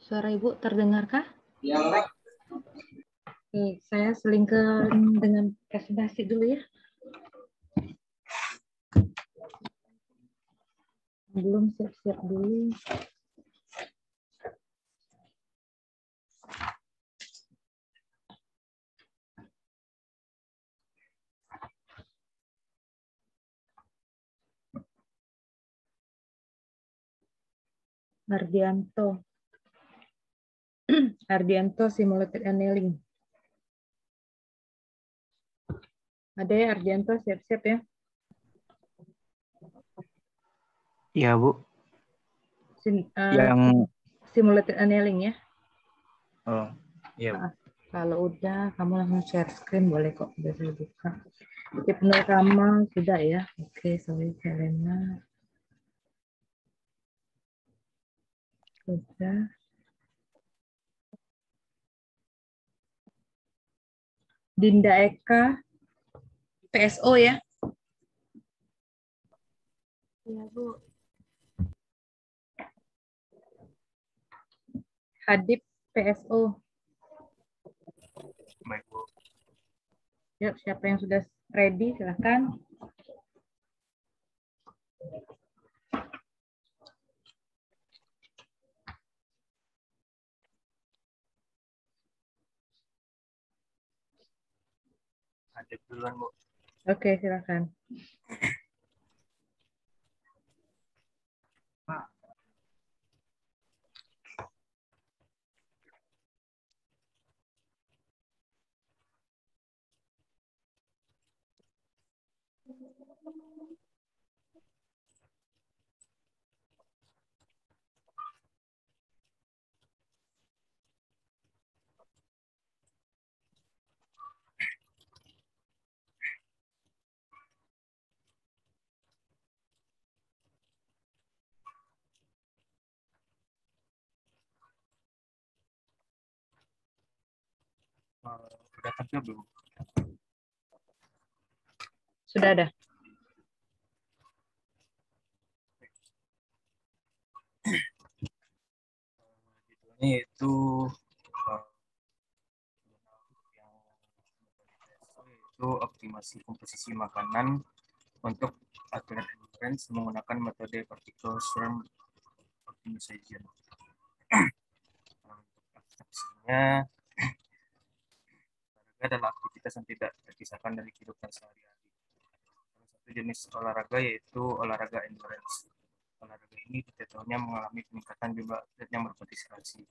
Suara Ibu terdengarkah? Ya. Oke, saya selingkan dengan presentasi dulu ya. Belum siap-siap dulu. Ardianto simulated annealing. Ada ya Ardianto, siap-siap ya. Iya, Bu. Yang Simulated annealing ya. oh, iya, Bu. Kalau udah, kamu langsung share screen boleh kok. Udah saya buka. Penuh rekaman sudah ya. Oke, sorry Helena. Sudah. Dinda Eka, PSO ya. Iya, Bu. Hadip, PSO. Baik, Bu. Yuk, siapa yang sudah ready, silahkan. Ada duluan, Bu. Oke, silahkan. Udah tampil belum? Sudah ada. Ini itu optimasi komposisi makanan untuk atlet endurance menggunakan metode vertical swarm optimization. Abstraksinya olahraga adalah aktivitas yang tidak terpisahkan dari kehidupan sehari-hari. Salah satu jenis olahraga yaitu olahraga endurance. Olahraga ini diketahuinya mengalami peningkatan jumlah atlet yang berpartisipasi.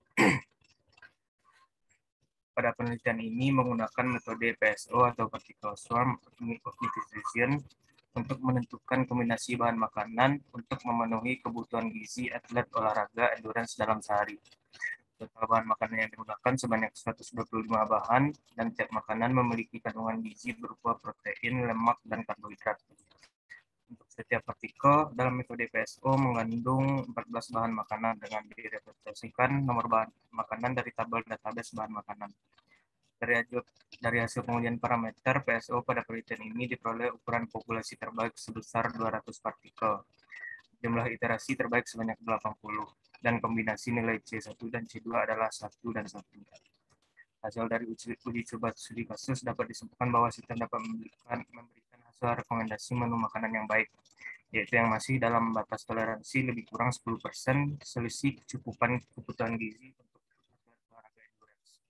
Pada penelitian ini menggunakan metode PSO atau vertical swarm optimization untuk menentukan kombinasi bahan makanan untuk memenuhi kebutuhan gizi atlet olahraga endurance dalam sehari. Total bahan makanan yang digunakan sebanyak 125 bahan dan tiap makanan memiliki kandungan gizi berupa protein, lemak, dan karbohidrat. Untuk setiap partikel dalam metode PSO mengandung 14 bahan makanan dengan direpresentasikan nomor bahan makanan dari tabel database bahan makanan. Dari hasil pengujian parameter PSO pada penelitian ini diperoleh ukuran populasi terbaik sebesar 200 partikel. Jumlah iterasi terbaik sebanyak 80 dan kombinasi nilai C1 dan C2 adalah 1 dan 1. Hasil dari uji coba studi kasus dapat disimpulkan bahwa sistem dapat memberikan hasil rekomendasi menu makanan yang baik, yaitu yang masih dalam batas toleransi lebih kurang 10% selisih kecukupan kebutuhan gizi untuk olahraga endurance.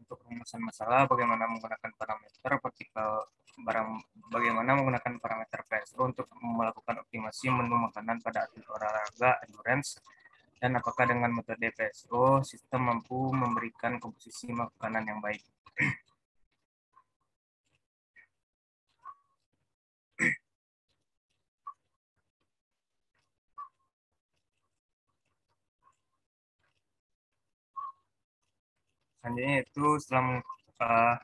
Untuk rumusan masalah bagaimana menggunakan parameter PSO untuk melakukan optimasi menu makanan pada atlet olahraga endurance, dan apakah dengan metode PSO sistem mampu memberikan komposisi makanan yang baik. Selanjutnya itu setelah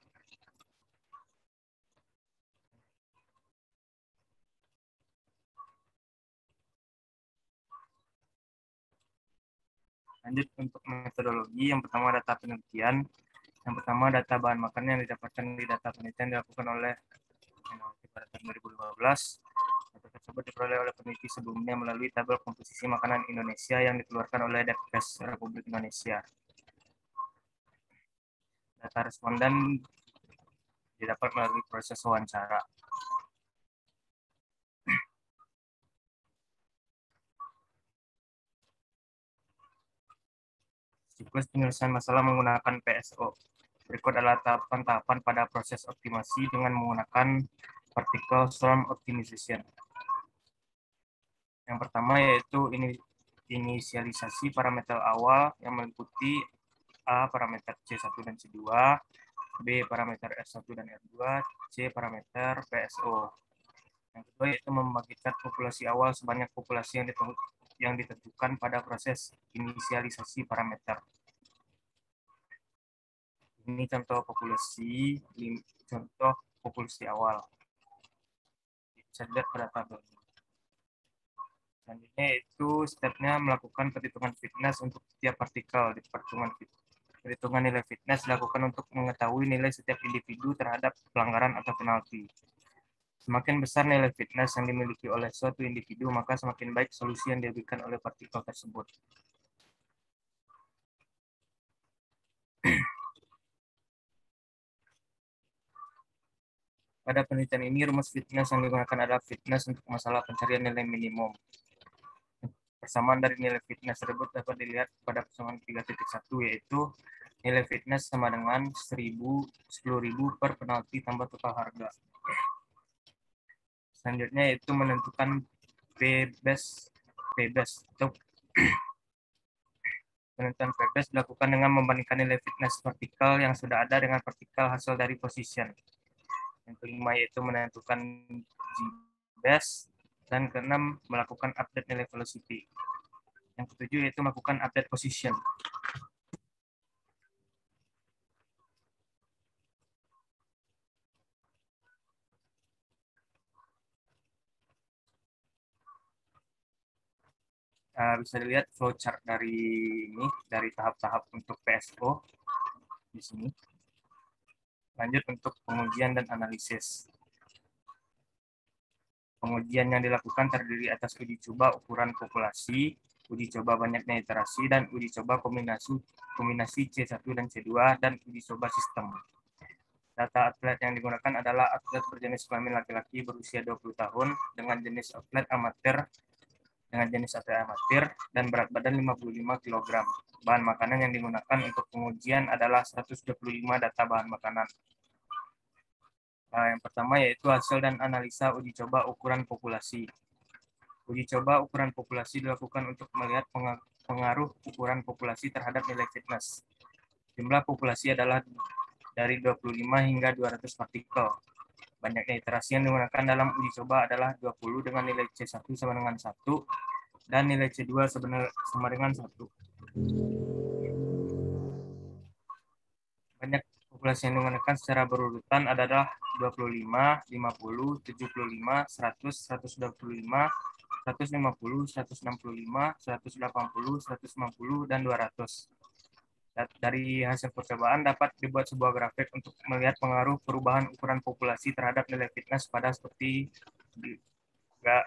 lanjut untuk metodologi. Yang pertama data penelitian. Yang pertama data bahan makanan yang didapatkan di data penelitian dilakukan oleh pada tahun 2015. Data tersebut diperoleh oleh peneliti sebelumnya melalui tabel komposisi makanan Indonesia yang dikeluarkan oleh Depkes Republik Indonesia. Data responden didapat melalui proses wawancara. Siklus penyelesaian masalah menggunakan PSO. Berikut adalah tahapan-tahapan pada proses optimasi dengan menggunakan particle swarm optimization. Yang pertama yaitu inisialisasi parameter awal yang meliputi A. parameter C1 dan C2, B. parameter R1 dan R2, C. parameter PSO. Yang kedua yaitu membagikan populasi awal sebanyak populasi yang ditentukan pada proses inisialisasi parameter. Ini contoh populasi awal. Bisa dilihat pada tabel. Selanjutnya itu stepnya melakukan perhitungan fitness untuk setiap partikel di perhitungan nilai fitness dilakukan untuk mengetahui nilai setiap individu terhadap pelanggaran atau penalti. Semakin besar nilai fitness yang dimiliki oleh suatu individu, maka semakin baik solusi yang diberikan oleh partikel tersebut. Pada penelitian ini, rumus fitness yang digunakan adalah fitness untuk masalah pencarian nilai minimum. Persamaan dari nilai fitness tersebut dapat dilihat pada persamaan 3.1, yaitu nilai fitness sama dengan 10.000 per penalti tambah total harga. Selanjutnya yaitu menentukan P-base atau penentuan P-base dilakukan dengan membandingkan nilai fitness partikel yang sudah ada dengan partikel hasil dari position. Yang kelima yaitu menentukan G-base, dan keenam melakukan update nilai velocity. Yang ketujuh yaitu melakukan update position. Bisa dilihat flowchart dari tahap-tahap untuk PSO di sini. Lanjut untuk pengujian dan analisis. Pengujian yang dilakukan terdiri atas uji coba ukuran populasi, uji coba banyaknya iterasi, dan uji coba kombinasi C1 dan C2, dan uji coba sistem. Data atlet yang digunakan adalah atlet berjenis kelamin laki-laki berusia 20 tahun dengan jenis atlet amatir dan berat badan 55 kg. Bahan makanan yang digunakan untuk pengujian adalah 125 data bahan makanan. Yang pertama yaitu hasil dan analisa uji coba ukuran populasi. Uji coba ukuran populasi dilakukan untuk melihat pengaruh ukuran populasi terhadap nilai fitness. Jumlah populasi adalah dari 25 hingga 200 partikel. Banyaknya iterasi yang digunakan dalam uji coba adalah 20 dengan nilai C1 sama dengan 1 dan nilai C2 sama dengan 1. Banyak populasi yang digunakan secara berurutan adalah 25, 50, 75, 100, 125, 150, 165, 180, 190, dan 200. Dari hasil percobaan dapat dibuat sebuah grafik untuk melihat pengaruh perubahan ukuran populasi terhadap nilai fitness pada seperti di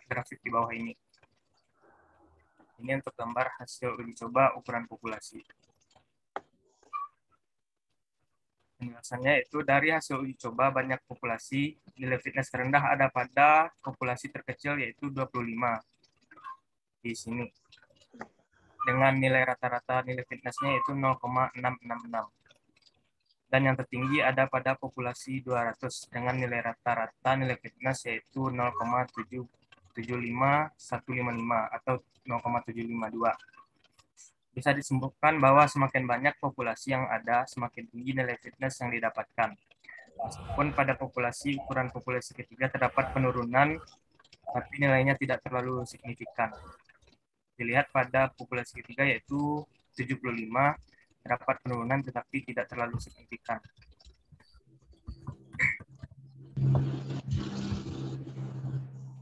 grafik di bawah ini. Ini untuk gambar hasil uji coba ukuran populasi. Penjelasannya itu dari hasil uji coba banyak populasi, nilai fitness terendah ada pada populasi terkecil yaitu 25 di sini. Dengan nilai rata-rata nilai fitnessnya itu 0,666. Dan yang tertinggi ada pada populasi 200 dengan nilai rata-rata nilai fitness yaitu 0,75155 atau 0,752. Bisa disimpulkan bahwa semakin banyak populasi yang ada, semakin tinggi nilai fitness yang didapatkan. Meskipun pada ukuran populasi ketiga terdapat penurunan, tapi nilainya tidak terlalu signifikan. Dilihat pada populasi ketiga yaitu 75, terdapat penurunan tetapi tidak terlalu signifikan.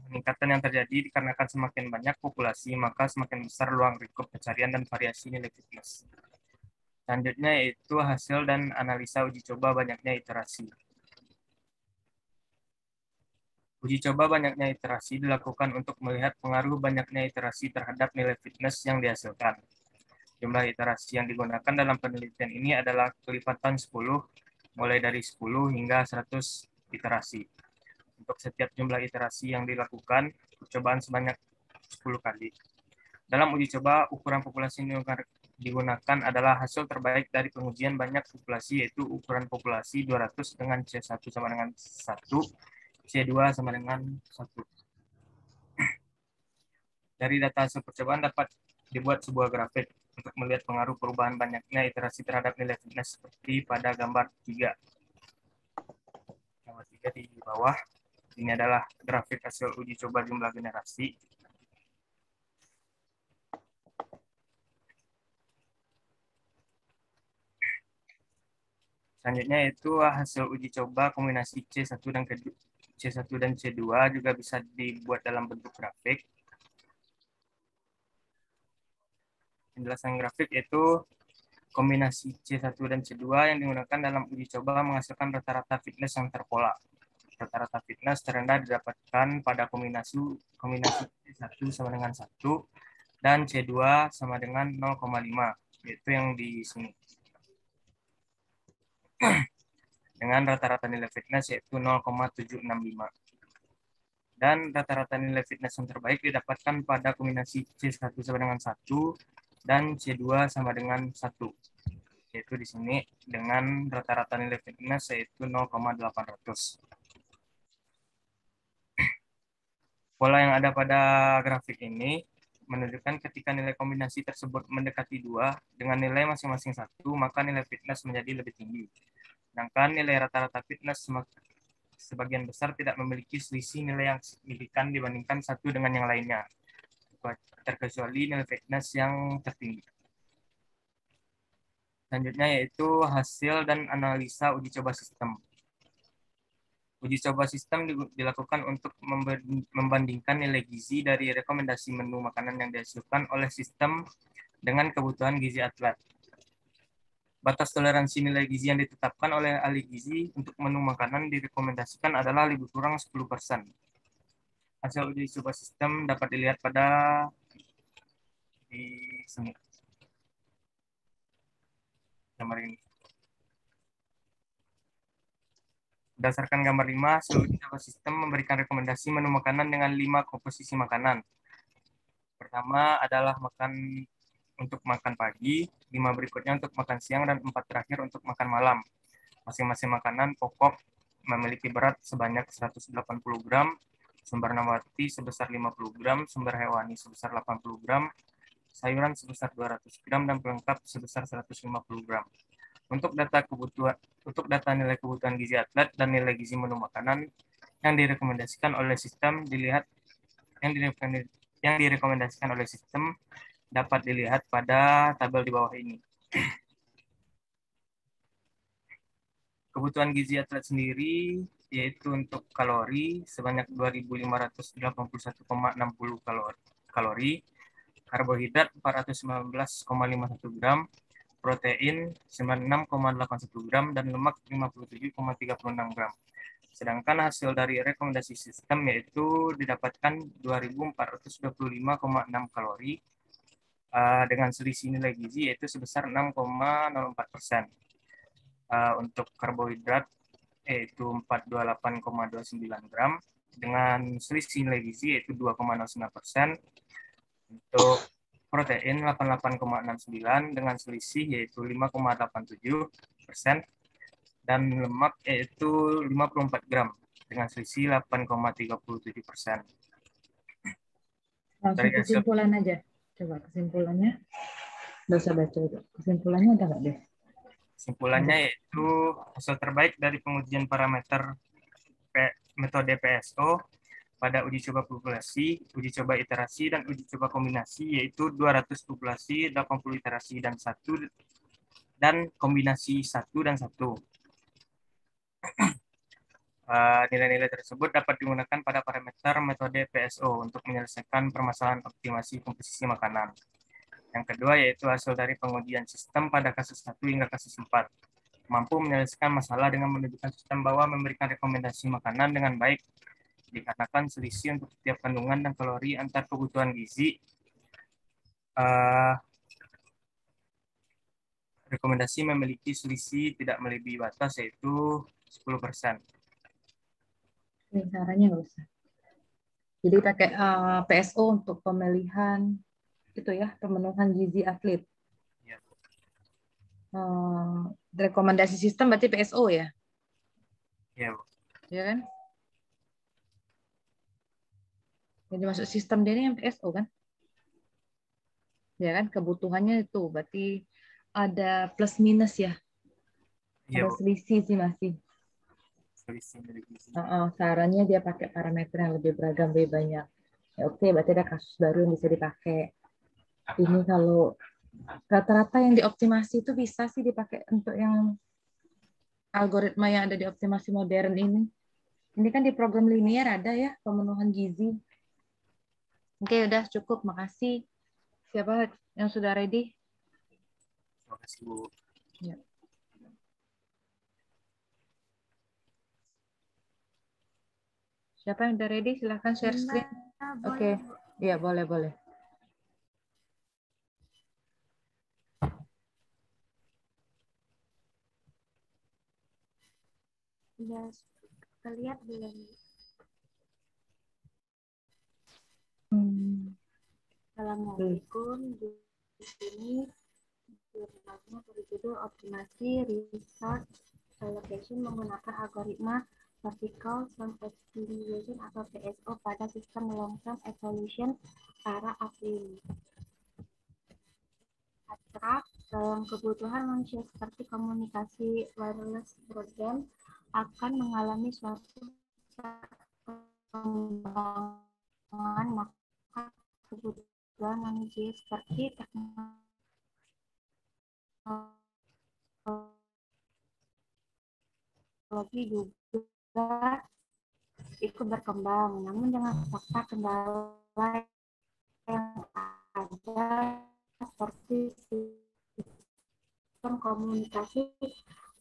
Peningkatan yang terjadi dikarenakan semakin banyak populasi, maka semakin besar ruang lingkup pencarian dan variasi nilai fitness. Selanjutnya yaitu hasil dan analisa uji coba banyaknya iterasi. Uji coba banyaknya iterasi dilakukan untuk melihat pengaruh banyaknya iterasi terhadap nilai fitness yang dihasilkan. Jumlah iterasi yang digunakan dalam penelitian ini adalah kelipatan 10, mulai dari 10 hingga 100 iterasi. Untuk setiap jumlah iterasi yang dilakukan, percobaan sebanyak 10 kali. Dalam uji coba, ukuran populasi yang digunakan adalah hasil terbaik dari pengujian banyak populasi, yaitu ukuran populasi 200 dengan C1 sama dengan 1, C2 sama dengan 1. Dari data hasil percobaan dapat dibuat sebuah grafik untuk melihat pengaruh perubahan banyaknya iterasi terhadap nilai fitness seperti pada gambar 3. Gambar 3 di bawah. Ini adalah grafik hasil uji coba jumlah generasi. Selanjutnya itu hasil uji coba kombinasi C1 dan C2 juga bisa dibuat dalam bentuk grafik. Penjelasan grafik itu kombinasi C1 dan C2 yang digunakan dalam uji coba menghasilkan rata-rata fitness yang terpola. Rata-rata fitness terendah didapatkan pada kombinasi C1 sama dengan 1 dan C2 sama dengan 0,5, yaitu yang di sini. Dengan rata-rata nilai fitness yaitu 0,765. Dan rata-rata nilai fitness yang terbaik didapatkan pada kombinasi C1 sama dengan 1 dan C2 sama dengan 1. Yaitu di sini dengan rata-rata nilai fitness yaitu 0,800. Pola yang ada pada grafik ini menunjukkan ketika nilai kombinasi tersebut mendekati 2 dengan nilai masing-masing 1, maka nilai fitness menjadi lebih tinggi. Sedangkan nilai rata-rata fitness sebagian besar tidak memiliki selisih nilai yang signifikan dibandingkan satu dengan yang lainnya, terkecuali nilai fitness yang tertinggi. Selanjutnya yaitu hasil dan analisa uji coba sistem. Uji coba sistem dilakukan untuk membandingkan nilai gizi dari rekomendasi menu makanan yang dihasilkan oleh sistem dengan kebutuhan gizi atlet. Batas toleransi nilai gizi yang ditetapkan oleh ahli gizi untuk menu makanan direkomendasikan adalah lebih kurang 10%. Hasil uji coba sistem dapat dilihat pada di sini. Gambar ini. Berdasarkan gambar 5, hasil uji coba sistem memberikan rekomendasi menu makanan dengan 5 komposisi makanan. Pertama adalah untuk makan pagi, 5 berikutnya untuk makan siang, dan 4 terakhir untuk makan malam. Masing-masing makanan pokok memiliki berat sebanyak 180 gram, sumber nabati sebesar 50 gram, sumber hewani sebesar 80 gram, sayuran sebesar 200 gram, dan pelengkap sebesar 150 gram. Untuk data nilai kebutuhan gizi atlet dan nilai gizi menu makanan yang direkomendasikan oleh sistem yang direkomendasikan oleh sistem dapat dilihat pada tabel di bawah ini. Kebutuhan gizi atlet sendiri yaitu untuk kalori sebanyak 2.581,60 kalori, karbohidrat 419,51 gram, protein 96,81 gram, dan lemak 57,36 gram. Sedangkan hasil dari rekomendasi sistem yaitu didapatkan 2.425,6 kalori dengan selisih nilai gizi yaitu sebesar 6,04%. Untuk karbohidrat yaitu 428,29 gram dengan selisih nilai gizi yaitu 2,09%. Untuk protein 88,69 dengan selisih yaitu 5,87%, dan lemak yaitu 54 gram dengan selisih 8,37%. Langsung kesimpulan aja. Coba kesimpulannya. Nggak usah baca itu. Kesimpulannya ada nggak deh? Kesimpulannya yaitu hasil terbaik dari pengujian parameter metode PSO pada uji coba populasi, uji coba iterasi, dan uji coba kombinasi yaitu 200 populasi, 80 iterasi, dan kombinasi 1 dan 1. Nilai-nilai tersebut dapat digunakan pada parameter metode PSO untuk menyelesaikan permasalahan optimasi komposisi makanan. Yang kedua yaitu hasil dari pengujian sistem pada kasus 1 hingga kasus 4. Mampu menyelesaikan masalah dengan menunjukkan sistem bahwa memberikan rekomendasi makanan dengan baik dikarenakan selisih untuk setiap kandungan dan kalori antar kebutuhan gizi. Rekomendasi memiliki selisih tidak melebihi batas yaitu 10%. Ini caranya nggak usah. Jadi pakai PSO untuk pemilihan itu ya, pemenuhan gizi atlet. Ya. Rekomendasi sistem berarti PSO ya? Ya, Bu. Ya kan? Jadi masuk sistem dia ini yang PSO kan? Ya kan? Kebutuhannya itu berarti ada plus minus ya? Iya, Ada Bu. selisih sih masih. Selisih dari gizi. Sarannya dia pakai parameter yang lebih beragam, lebih banyak. Ya, oke, berarti ada kasus baru yang bisa dipakai. Ini kalau rata-rata yang dioptimasi itu bisa sih dipakai untuk yang algoritma yang ada di optimasi modern ini. Ini kan di program linear ada ya pemenuhan gizi. Oke, udah cukup. Makasih. Siapa yang sudah ready? Terima kasih, Bu. Ya. Siapa yang udah ready? Silahkan share screen. Oke, ya boleh boleh. Udah terlihat belum? Assalamualaikum. Di sini jurnalnya berjudul Optimasi Research Allocation menggunakan algoritma Vertical Sum Optimization atau PSO pada sistem Long Term Evolution para atlet. Abstrak, dalam kebutuhan manusia seperti komunikasi wireless broadband akan mengalami suatu perkembangan, maka kebutuhan manusia seperti teknologi juga ikut berkembang, namun dengan fakta kendala yang ada seperti sistem komunikasi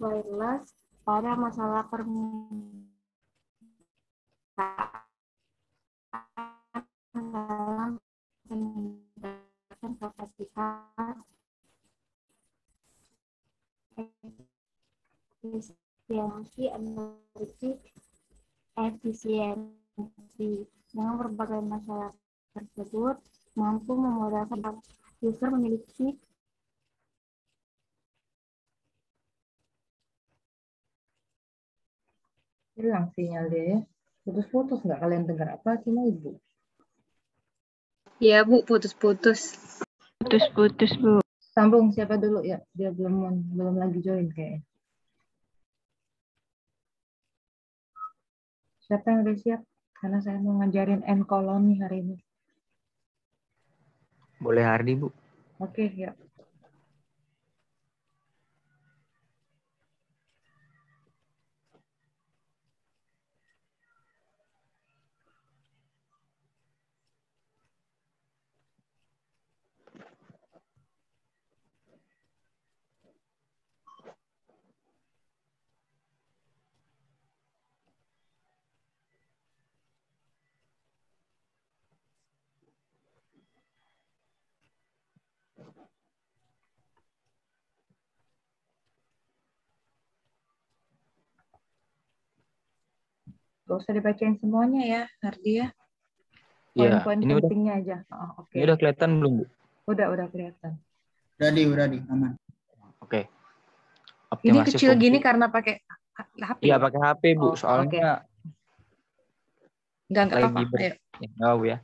wireless pada masalah permintaan dalam peningkatan kapasitas efisiensi analitik efisiensi. Dengan berbagai masalah tersebut mampu memudahkan user memiliki Hilang sinyal dia ya. Putus-putus nggak kalian dengar apa cuma ibu? Ya Bu, putus-putus. Putus-putus Bu. Sambung siapa dulu ya? Dia belum lagi join kayaknya. Siapa yang udah siap? Karena saya mau ngajarin N koloni hari ini. Boleh Hardi, Bu. Oke, ya. Gak usah dibacain semuanya ya, Hardi ya. Iya, Poin-poin ini pentingnya aja. Oh, oke. ini udah kelihatan belum, Bu? Udah kelihatan. Udah di, aman. Oke. Ini Optimasi kecil fungsi. gini karena pakai HP. Iya, pakai HP, Bu. Oh, Soalnya Enggak lagi apa-apa. Ayo. ya.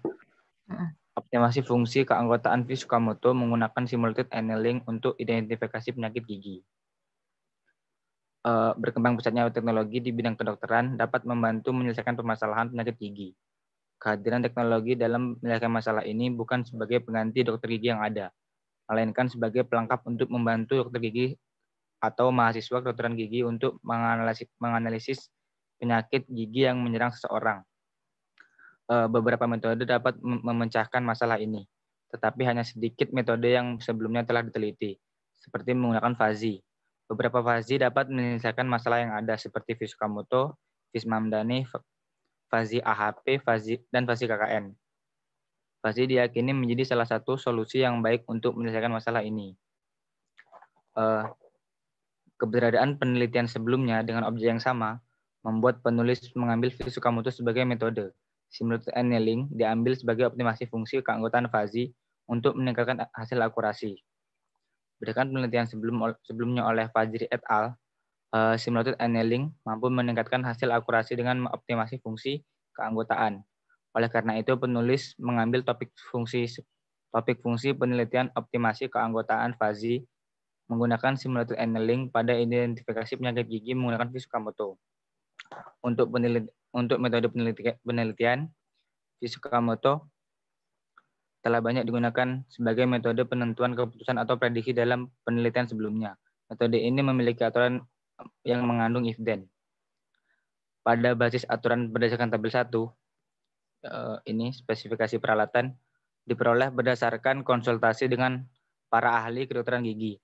Optimasi fungsi keanggotaan Fisukamoto menggunakan simulated annealing untuk identifikasi penyakit gigi. Berkembang pesatnya teknologi di bidang kedokteran dapat membantu menyelesaikan permasalahan penyakit gigi. Kehadiran teknologi dalam menyelesaikan masalah ini bukan sebagai pengganti dokter gigi yang ada, melainkan sebagai pelengkap untuk membantu dokter gigi atau mahasiswa kedokteran gigi untuk menganalisis penyakit gigi yang menyerang seseorang. Beberapa metode dapat memecahkan masalah ini, tetapi hanya sedikit metode yang sebelumnya telah diteliti, seperti menggunakan fuzzy. Beberapa fuzzy dapat menyelesaikan masalah yang ada, seperti Fisukamoto, Vismamdani, Fuzzy AHP, dan Fuzzy KKN. Fuzzy diyakini menjadi salah satu solusi yang baik untuk menyelesaikan masalah ini. Keberadaan penelitian sebelumnya dengan objek yang sama membuat penulis mengambil Tsukamoto sebagai metode. Simulated annealing diambil sebagai optimasi fungsi keanggotaan fuzzy untuk meningkatkan hasil akurasi. Berdasarkan penelitian sebelumnya oleh Fajri et al., simulated annealing mampu meningkatkan hasil akurasi dengan optimasi fungsi keanggotaan. Oleh karena itu, penulis mengambil topik fungsi penelitian optimasi keanggotaan fuzzy menggunakan simulated annealing pada identifikasi penyakit gigi menggunakan Tsukamoto. Untuk metode penelitian, Tsukamoto telah banyak digunakan sebagai metode penentuan keputusan atau prediksi dalam penelitian sebelumnya. Metode ini memiliki aturan yang mengandung if-then. Pada basis aturan berdasarkan tabel 1, ini spesifikasi peralatan, diperoleh berdasarkan konsultasi dengan para ahli kedokteran gigi.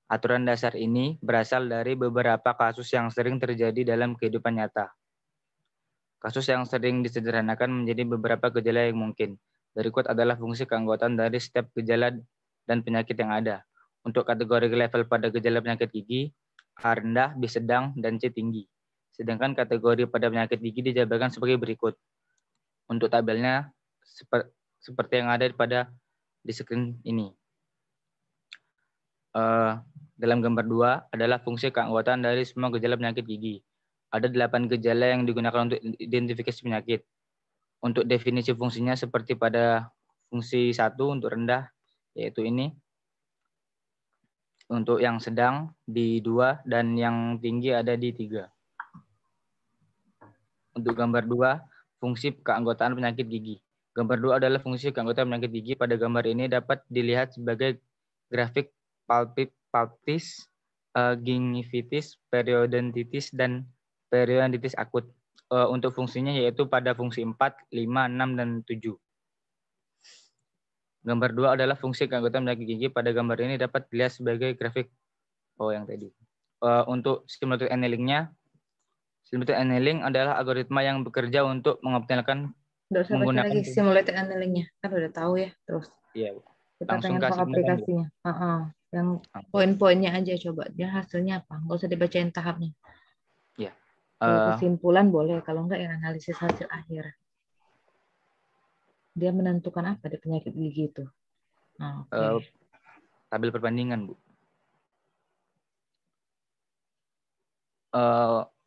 Aturan dasar ini berasal dari beberapa kasus yang sering terjadi dalam kehidupan nyata. Kasus yang sering disederhanakan menjadi beberapa gejala yang mungkin. Berikut adalah fungsi keanggotaan dari setiap gejala dan penyakit yang ada. Untuk kategori level pada gejala penyakit gigi, A rendah, B sedang, dan C tinggi. Sedangkan kategori pada penyakit gigi dijabarkan sebagai berikut. Untuk tabelnya seperti yang ada di screen ini. Dalam gambar 2 adalah fungsi keanggotaan dari semua gejala penyakit gigi. Ada 8 gejala yang digunakan untuk identifikasi penyakit. Untuk definisi fungsinya seperti pada fungsi 1 untuk rendah, yaitu ini. Untuk yang sedang di 2 dan yang tinggi ada di 3. Untuk gambar 2, fungsi keanggotaan penyakit gigi. Gambar 2 adalah fungsi keanggotaan penyakit gigi. Pada gambar ini dapat dilihat sebagai grafik palpitis, gingivitis, periodontitis, dan periodontitis akut. Untuk fungsinya yaitu pada fungsi 4, 5, 6, dan 7. Gambar 2 adalah fungsi keanggotaan penyakit gigi. Pada gambar ini dapat dilihat sebagai grafik yang tadi. Untuk simulated annealing-nya, simulated annealing adalah algoritma yang bekerja untuk mengoptimalkan menggunakan lagi simulated annealing-nya. Kan udah tahu ya, terus. Iya, Kita langsung pengen tahu aplikasinya. Yang poin-poinnya aja coba. Dia hasilnya apa? Nggak usah dibacain tahapnya. Ya. Kalau kesimpulan boleh, kalau enggak yang analisis hasil akhir. Dia menentukan apa di penyakit gigi itu? Tabel perbandingan, Bu.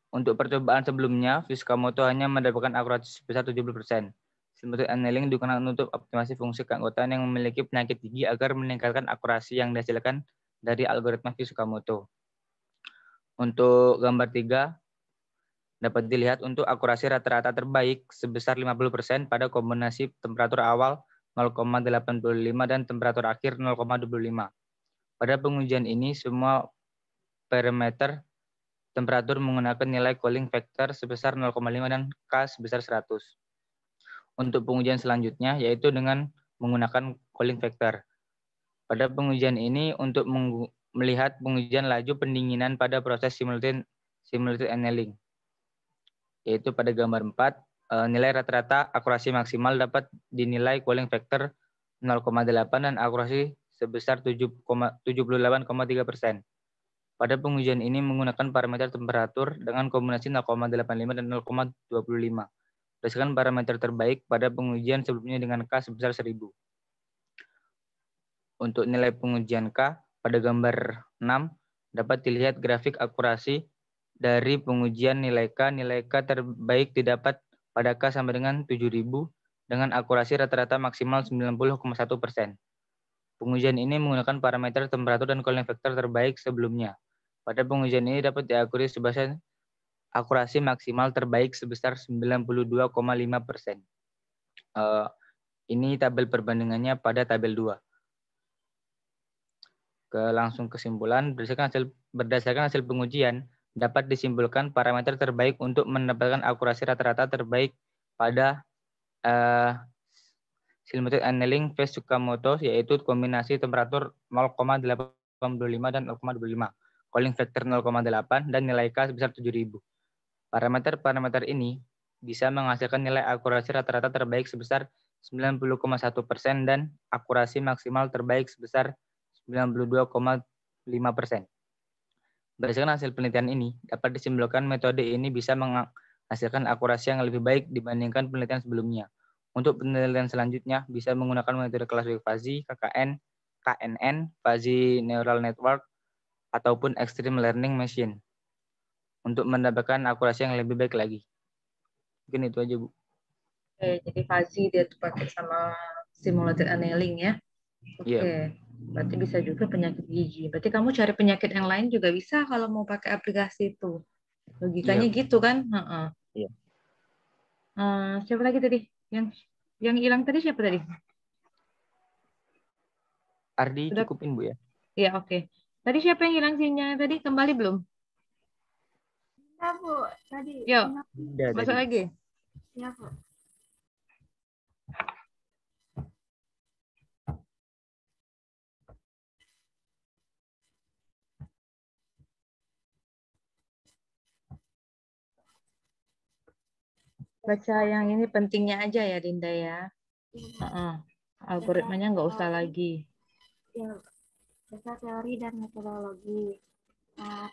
Untuk percobaan sebelumnya, Tsukamoto hanya mendapatkan akurasi sebesar 70%. Simulated annealing digunakan untuk optimasi fungsi keanggotaan yang memiliki penyakit gigi agar meningkatkan akurasi yang dihasilkan dari algoritma Tsukamoto. Untuk gambar 3, dapat dilihat untuk akurasi rata-rata terbaik sebesar 50% pada kombinasi temperatur awal 0,85 dan temperatur akhir 0,25. Pada pengujian ini, semua parameter temperatur menggunakan nilai cooling factor sebesar 0,5 dan K sebesar 100. Untuk pengujian selanjutnya, yaitu dengan menggunakan cooling factor. Pada pengujian ini, untuk melihat pengujian laju pendinginan pada proses simulated annealing, yaitu pada gambar 4, nilai rata-rata akurasi maksimal dapat dinilai cooling factor 0,8 dan akurasi sebesar 78,3%. Pada pengujian ini menggunakan parameter temperatur dengan kombinasi 0,85 dan 0,25. Berdasarkan parameter terbaik pada pengujian sebelumnya dengan K sebesar 1000. Untuk nilai pengujian K pada gambar 6 dapat dilihat grafik akurasi dari pengujian nilai K. Nilai K terbaik didapat pada K sampai dengan 7000 dengan akurasi rata-rata maksimal 90,1%. Pengujian ini menggunakan parameter temperatur dan cooling factor terbaik sebelumnya. Pada pengujian ini dapat diakui sebesar akurasi maksimal terbaik sebesar 92,5%. Ini tabel perbandingannya pada tabel 2. Langsung kesimpulan, berdasarkan hasil pengujian, dapat disimpulkan parameter terbaik untuk mendapatkan akurasi rata-rata terbaik pada simulated annealing Tsukamoto, yaitu kombinasi temperatur 0,85 dan 0,25, cooling factor 0,8, dan nilai K sebesar 7000. Parameter-parameter ini bisa menghasilkan nilai akurasi rata-rata terbaik sebesar 90,1% dan akurasi maksimal terbaik sebesar 92,5%. Berdasarkan hasil penelitian ini, dapat disimpulkan metode ini bisa menghasilkan akurasi yang lebih baik dibandingkan penelitian sebelumnya. Untuk penelitian selanjutnya, bisa menggunakan metode klasifikasi KNN, Fuzzy Neural Network, ataupun Extreme Learning Machine untuk mendapatkan akurasi yang lebih baik lagi. Mungkin itu aja, Bu. Oke, jadi fuzzy dia tuh pakai sama simulated annealing ya. Oke, Iya. berarti bisa juga penyakit gigi. Berarti kamu cari penyakit yang lain juga bisa kalau mau pakai aplikasi itu. Logikanya Iya. gitu kan? Heeh. Iya. Siapa lagi tadi? Yang hilang tadi siapa tadi? Ardi Sudah. cukupin, Bu ya. Iya, oke. Tadi siapa yang hilang sinyalnya tadi? Kembali belum? Ya, Bu. Tadi. Yuk, Udah masuk tadi. lagi. Ya, Bu. Baca yang ini pentingnya aja ya, Dinda ya. Algoritmanya nggak usah lagi. Ya, dasar teori dan metodologi.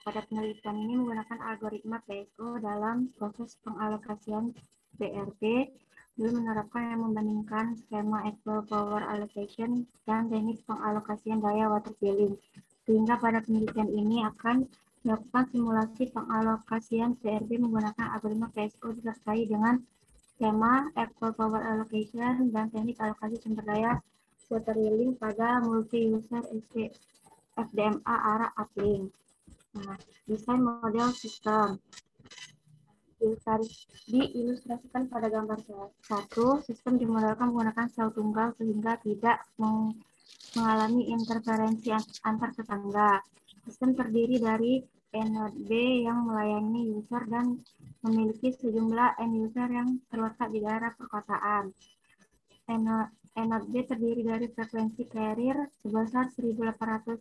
Pada penelitian ini menggunakan algoritma PSO dalam proses pengalokasian BRT, belum menerapkan yang membandingkan skema equal power allocation dan teknik pengalokasian daya waterfalling. Sehingga pada penelitian ini akan dilakukan simulasi pengalokasian BRT menggunakan algoritma PSO disertai dengan skema equal power allocation dan teknik alokasi sumber daya waterfalling pada multi-user FDMA arah uplink. Nah, desain model sistem diilustrasikan pada gambar 1. Sistem dimodelkan menggunakan sel tunggal sehingga tidak mengalami interferensi antar tetangga. Sistem terdiri dari Node B yang melayani user dan memiliki sejumlah end user yang terletak di daerah perkotaan. Node B terdiri dari frekuensi carrier sebesar 1800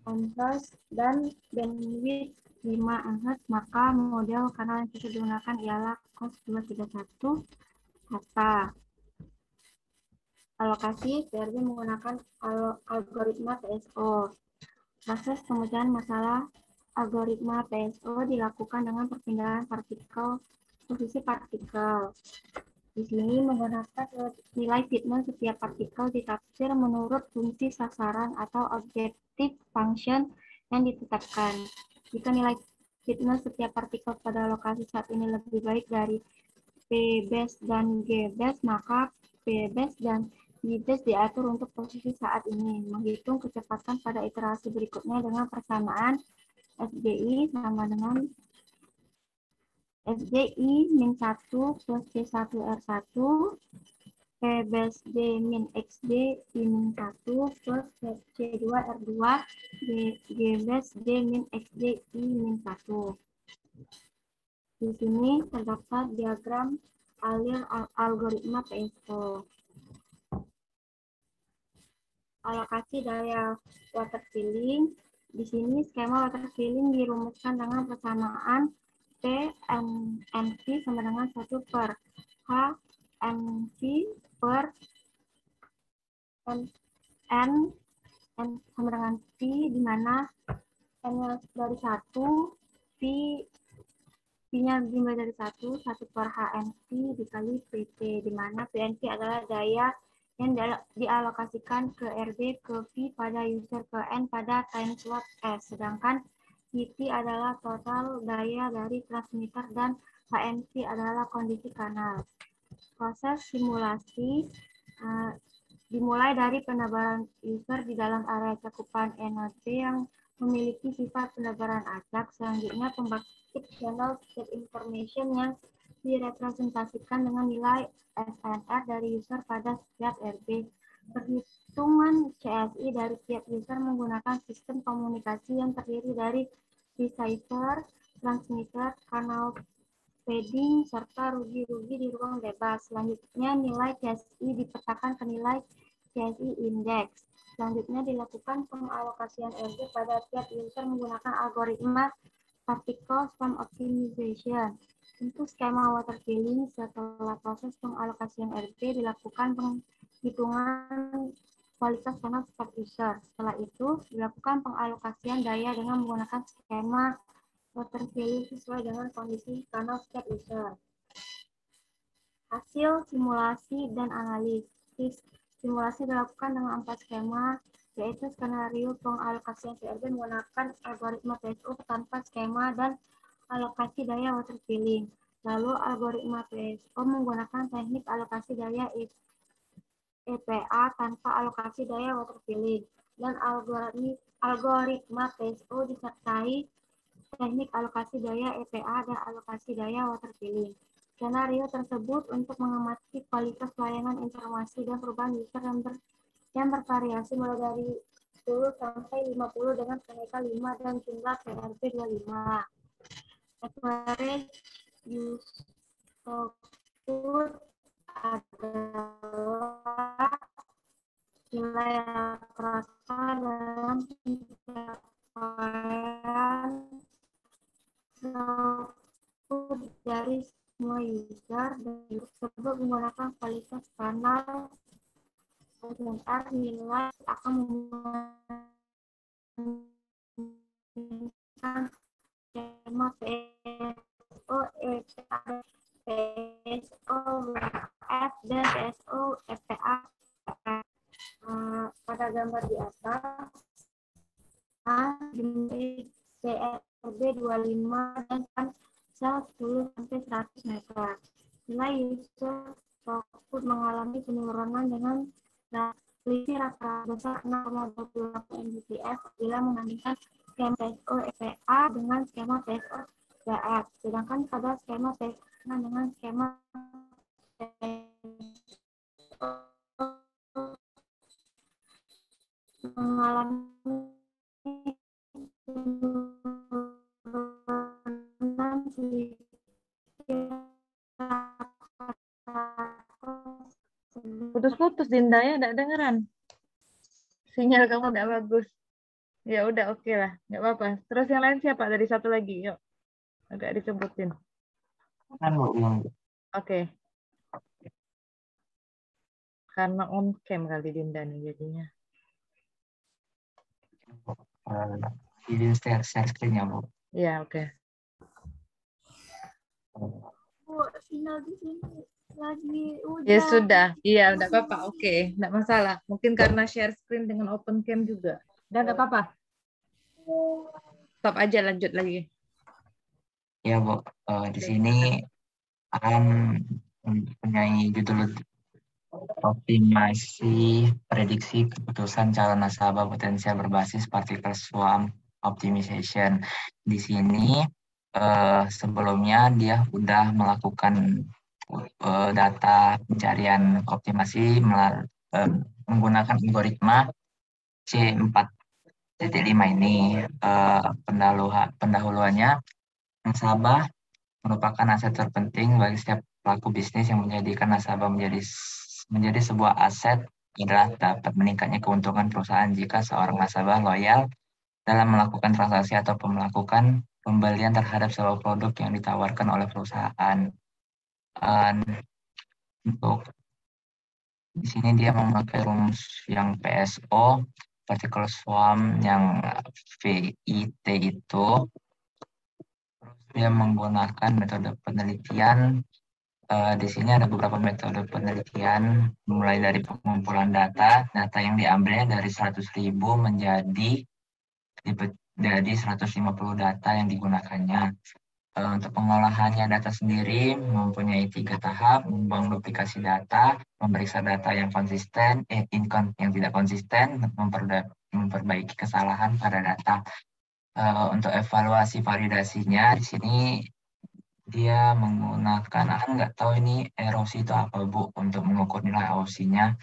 MHz dan bandwidth 5 MHz, maka model kanal yang bisa digunakan ialah COS231 kata. Alokasi PRB menggunakan algoritma PSO. Proses pemecahan masalah algoritma PSO dilakukan dengan perpindahan posisi partikel. Di sini menggunakan nilai fitness setiap partikel ditafsir menurut fungsi sasaran atau objective function yang ditetapkan. Jika nilai fitness setiap partikel pada lokasi saat ini lebih baik dari P-base dan G-base, maka P-base dan G-base diatur untuk posisi saat ini. Menghitung kecepatan pada iterasi berikutnya dengan persamaan SGI sama dengan SGI min 1 plus C1R1 P-base D min XD I min 1 plus C2R2 G-base D min XD I min 1. Di sini terdapat diagram alir algoritma PSO. Alokasi daya waterfalling. Di sini skema waterfalling dirumuskan dengan persamaan P NV sama dengan 1 per H NV per N sama dengan P, di mana N-nya dari 1, P-nya dimulai dari 1 per HNP dikali PT, di mana PNP adalah daya yang dialokasikan ke RB ke V pada user ke N pada time slot S, sedangkan PT adalah total daya dari transmitter dan HNP adalah kondisi kanal. Proses simulasi dimulai dari penebalan user di dalam area cakupan NOC yang memiliki sifat penebalan acak. Selanjutnya pembangkit channel state information yang direpresentasikan dengan nilai SNR dari user pada setiap RB. Perhitungan CSI dari tiap user menggunakan sistem komunikasi yang terdiri dari receiver, transmitter, kanal padding, serta rugi-rugi di ruang bebas. Selanjutnya nilai CSI dipetakan ke nilai CSI index. Selanjutnya dilakukan pengalokasian RB pada tiap user menggunakan algoritma particle swarm optimization. Untuk skema water filling, setelah proses pengalokasian RP dilakukan penghitungan kualitas tanah step user. Setelah itu dilakukan pengalokasian daya dengan menggunakan skema water filling sesuai dengan kondisi tanah step user. Hasil simulasi dan analisis. Simulasi dilakukan dengan 4 skema, yaitu skenario pengalokasian CRB menggunakan algoritma PSO tanpa skema dan alokasi daya water filling. Lalu algoritma PSO menggunakan teknik alokasi daya EPA tanpa alokasi daya water filling. Dan algoritma PSO disertai teknik alokasi daya EPA dan alokasi daya water filling. Skenario tersebut untuk mengamati kualitas layanan informasi dan perubahan user yang bervariasi mulai dari 10 sampai 50 dengan kenaikan 5 dan jumlah PRB 25. Average use output adalah nilai rata dalam pencapaian output dari semua user dan tersebut menggunakan kualitas kanal SNR nilai akan menggunakan skema PSO, EPA, PSO, WF, dan PSO, EPA. Pada gambar di atas, CRB 25 dan sel 10 sampai 100 meter. Nilai user output mengalami penurunan dengan selisih rata besar 6,28 Mbps bila membandingkan skema PSO EPA dengan skema PSO WF. Sedangkan pada skema PSO dengan skema PSO mengalami penurunan Putus-putus Dinda ya, enggak dengeran. Sinyal kamu enggak bagus. Ya udah oke lah, enggak apa-apa. Terus yang lain siapa? Dari satu lagi, yuk. Agak disebutin. Oke. Karena on cam kali Dinda nih jadinya. Izin share screen ya, Bu. Iya, oke. Bu, sinyal di sini lagi hujan. Ya sudah, iya enggak apa-apa. Oke, enggak masalah. Mungkin karena share screen dengan open cam juga. Dan enggak apa-apa. Stop aja, lanjut lagi. Ya, Bu. Di sini akan mempunyai judul optimasi prediksi keputusan calon nasabah potensial berbasis particle swarm optimization. Di sini sebelumnya dia sudah melakukan data pencarian optimasi menggunakan algoritma C4.5 ini. Pendahuluannya, nasabah merupakan aset terpenting bagi setiap pelaku bisnis yang menjadikan nasabah menjadi sebuah aset adalah dapat meningkatnya keuntungan perusahaan jika seorang nasabah loyal dalam melakukan transaksi atau melakukan pembelian terhadap sebuah produk yang ditawarkan oleh perusahaan. Untuk di sini dia memakai rumus yang PSO, particle swarm yang VIT itu. Dia menggunakan metode penelitian. Di sini ada beberapa metode penelitian, mulai dari pengumpulan data yang diambilnya dari 100.000 menjadi 150 data yang digunakannya. Untuk pengolahannya data sendiri mempunyai 3 tahap: membangun duplikasi data, memeriksa data yang konsisten, yang tidak konsisten, memperbaiki kesalahan pada data. Untuk evaluasi validasinya di sini dia menggunakan, nggak tahu ini erosi itu apa, Bu, untuk mengukur nilai erosinya.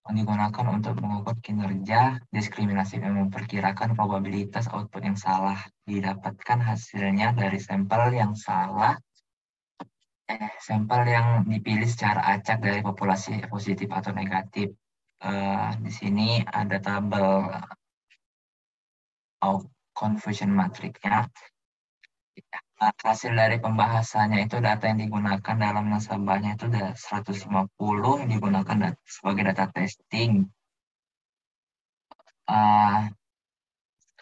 Digunakan untuk mengukur kinerja diskriminasi dan memperkirakan probabilitas output yang salah. Didapatkan hasilnya dari sampel yang salah, sampel yang dipilih secara acak dari populasi positif atau negatif. Di sini ada tabel confusion matrix-nya. Hasil dari pembahasannya itu data yang digunakan dalam nasabahnya itu ada 150 yang digunakan sebagai data testing.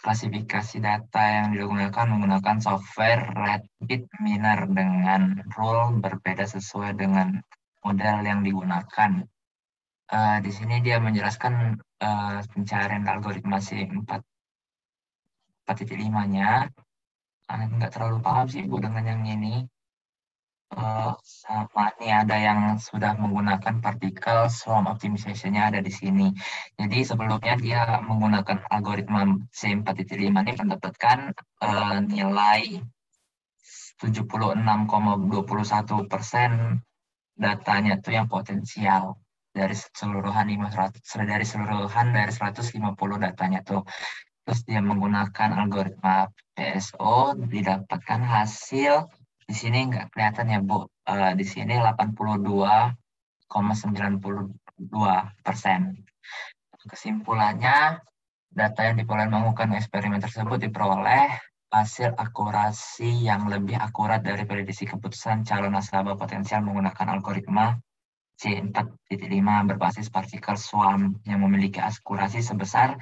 Klasifikasi data yang digunakan menggunakan software Redbit Miner dengan rule berbeda sesuai dengan model yang digunakan. Di sini dia menjelaskan pencarian algoritma C4.5-nya. Nggak terlalu paham sih Bu dengan yang ini. Sama ini ada yang sudah menggunakan partikel swarm optimization-nya ada di sini. Jadi sebelumnya dia menggunakan algoritma C4.5 ini mendapatkan nilai 76,21% datanya itu yang potensial dari seluruhan 150 datanya tuh. Terus dia menggunakan algoritma PSO, didapatkan hasil di sini nggak kelihatan ya Bu. Di sini 82,92%. Kesimpulannya, data yang diperoleh melakukan eksperimen tersebut diperoleh hasil akurasi yang lebih akurat dari prediksi keputusan calon nasabah potensial menggunakan algoritma C4.5 berbasis partikel swarm yang memiliki akurasi sebesar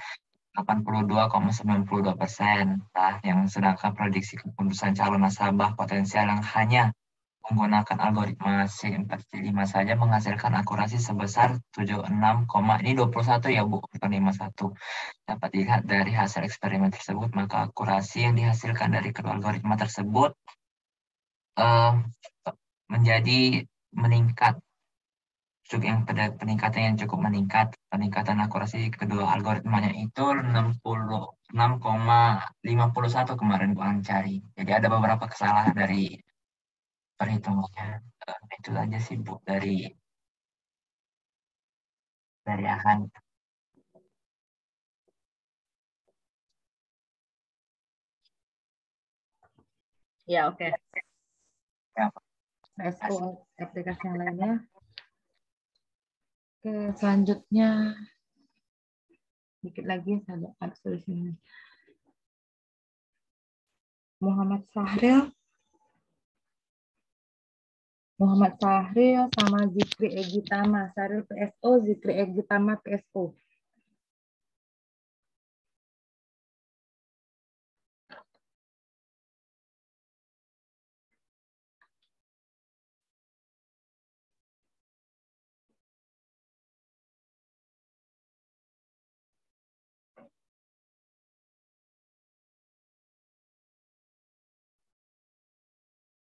82,92%. Nah, yang sedangkan prediksi keputusan calon nasabah potensial yang hanya menggunakan algoritma C4.5 saja menghasilkan akurasi sebesar 76, ini 21 ya Bu, bukan 51. Dapat dilihat dari hasil eksperimen tersebut, maka akurasi yang dihasilkan dari kedua algoritma tersebut menjadi meningkat. Yang peningkatan yang cukup meningkat, peningkatan akurasi kedua algoritmanya itu 66,51 kemarin Bu cari. Jadi ada beberapa kesalahan dari perhitungannya. Itu aja sih Bu dari Ahan. Ya, oke. Ya, PSO aplikasi yang lainnya. Oke, selanjutnya dikit lagi saya dapat tulisannya. Muhammad Sahril sama Zikri Egitama. Sahril PSO, Zikri Egitama PSO.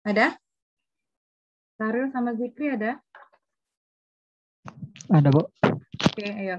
Ada? Sahril sama Zikri ada? Ada, Bu. Oke, ayo.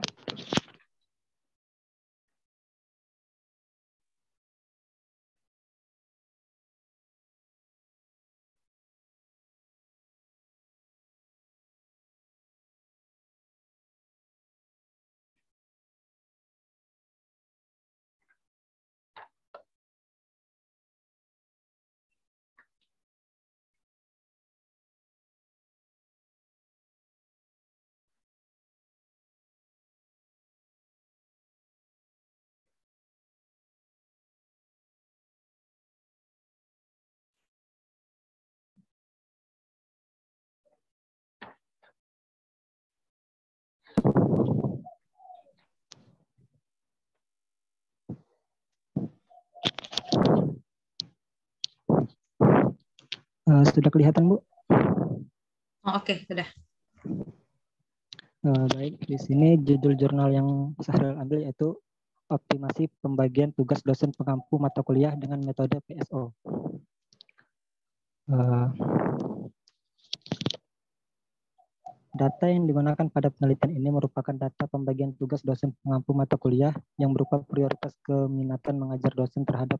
Sudah kelihatan, Bu? Oh, oke, sudah. Baik, di sini judul jurnal yang Sahril ambil yaitu optimasi pembagian tugas dosen pengampu mata kuliah dengan metode PSO. Data yang digunakan pada penelitian ini merupakan data pembagian tugas dosen pengampu mata kuliah yang berupa prioritas keminatan mengajar dosen terhadap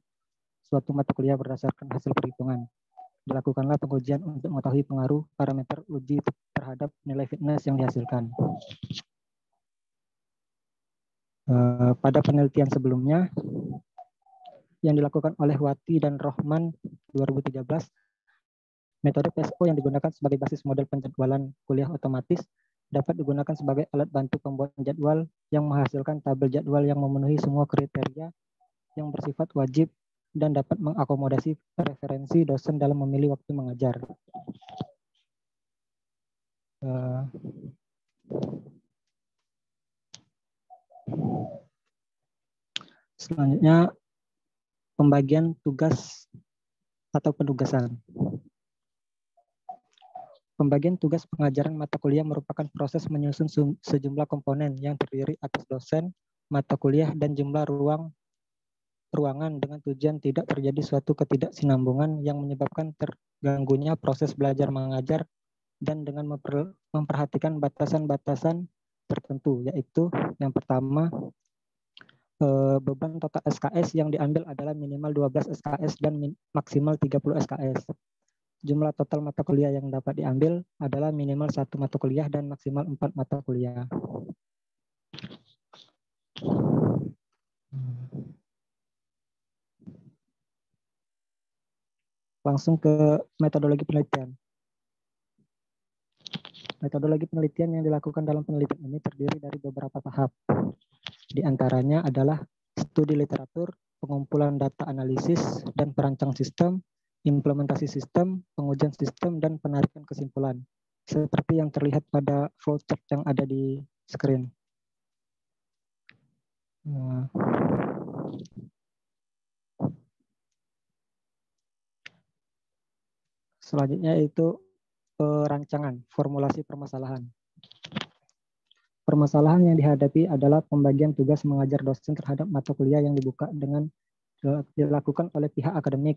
suatu mata kuliah berdasarkan hasil perhitungan. Dilakukanlah pengujian untuk mengetahui pengaruh parameter uji terhadap nilai fitness yang dihasilkan. Pada penelitian sebelumnya yang dilakukan oleh Wati dan Rohman 2013, metode PSO yang digunakan sebagai basis model penjadwalan kuliah otomatis dapat digunakan sebagai alat bantu pembuatan jadwal yang menghasilkan tabel jadwal yang memenuhi semua kriteria yang bersifat wajib dan dapat mengakomodasi preferensi dosen dalam memilih waktu mengajar. Selanjutnya, pembagian tugas atau penugasan. Pembagian tugas pengajaran mata kuliah merupakan proses menyusun sejumlah komponen yang terdiri atas dosen, mata kuliah, dan jumlah ruangan dengan tujuan tidak terjadi suatu ketidaksinambungan yang menyebabkan terganggunya proses belajar mengajar dan dengan memperhatikan batasan-batasan tertentu, yaitu yang pertama, beban total SKS yang diambil adalah minimal 12 SKS dan maksimal 30 SKS. Jumlah total mata kuliah yang dapat diambil adalah minimal 1 mata kuliah dan maksimal 4 mata kuliah. Langsung ke metodologi penelitian. Metodologi penelitian yang dilakukan dalam penelitian ini terdiri dari beberapa tahap. Di antaranya adalah studi literatur, pengumpulan data analisis dan perancang sistem, implementasi sistem, pengujian sistem, dan penarikan kesimpulan. Seperti yang terlihat pada flowchart yang ada di screen. Selanjutnya yaitu perancangan, formulasi permasalahan. Permasalahan yang dihadapi adalah pembagian tugas mengajar dosen terhadap mata kuliah yang dibuka dengan dilakukan oleh pihak akademik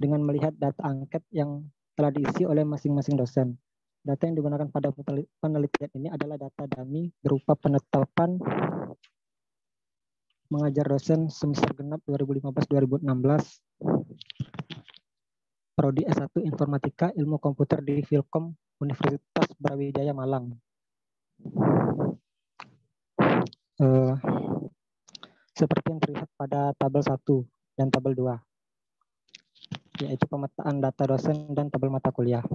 dengan melihat data angket yang telah diisi oleh masing-masing dosen. Data yang digunakan pada penelitian ini adalah data dummy berupa penetapan mengajar dosen semester genap 2015-2016, Prodi S1 Informatika Ilmu Komputer di Filkom Universitas Brawijaya Malang. Seperti yang terlihat pada tabel 1 dan tabel 2, yaitu pemetaan data dosen dan tabel mata kuliah.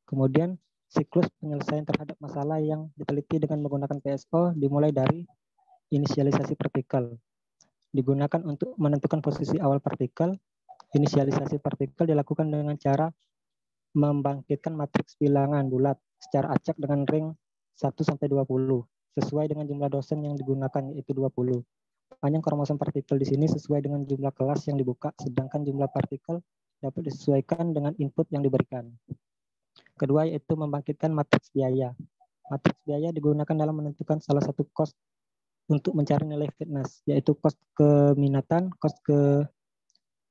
Kemudian, siklus penyelesaian terhadap masalah yang diteliti dengan menggunakan PSO dimulai dari inisialisasi partikel. Digunakan untuk menentukan posisi awal partikel. Inisialisasi partikel dilakukan dengan cara membangkitkan matriks bilangan bulat secara acak dengan ring 1-20 sesuai dengan jumlah dosen yang digunakan, yaitu 20. Panjang kromosom partikel di sini sesuai dengan jumlah kelas yang dibuka, sedangkan jumlah partikel dapat disesuaikan dengan input yang diberikan. Kedua yaitu membangkitkan matriks biaya. Matriks biaya digunakan dalam menentukan salah satu cost untuk mencari nilai fitness, yaitu cost keminatan. Cost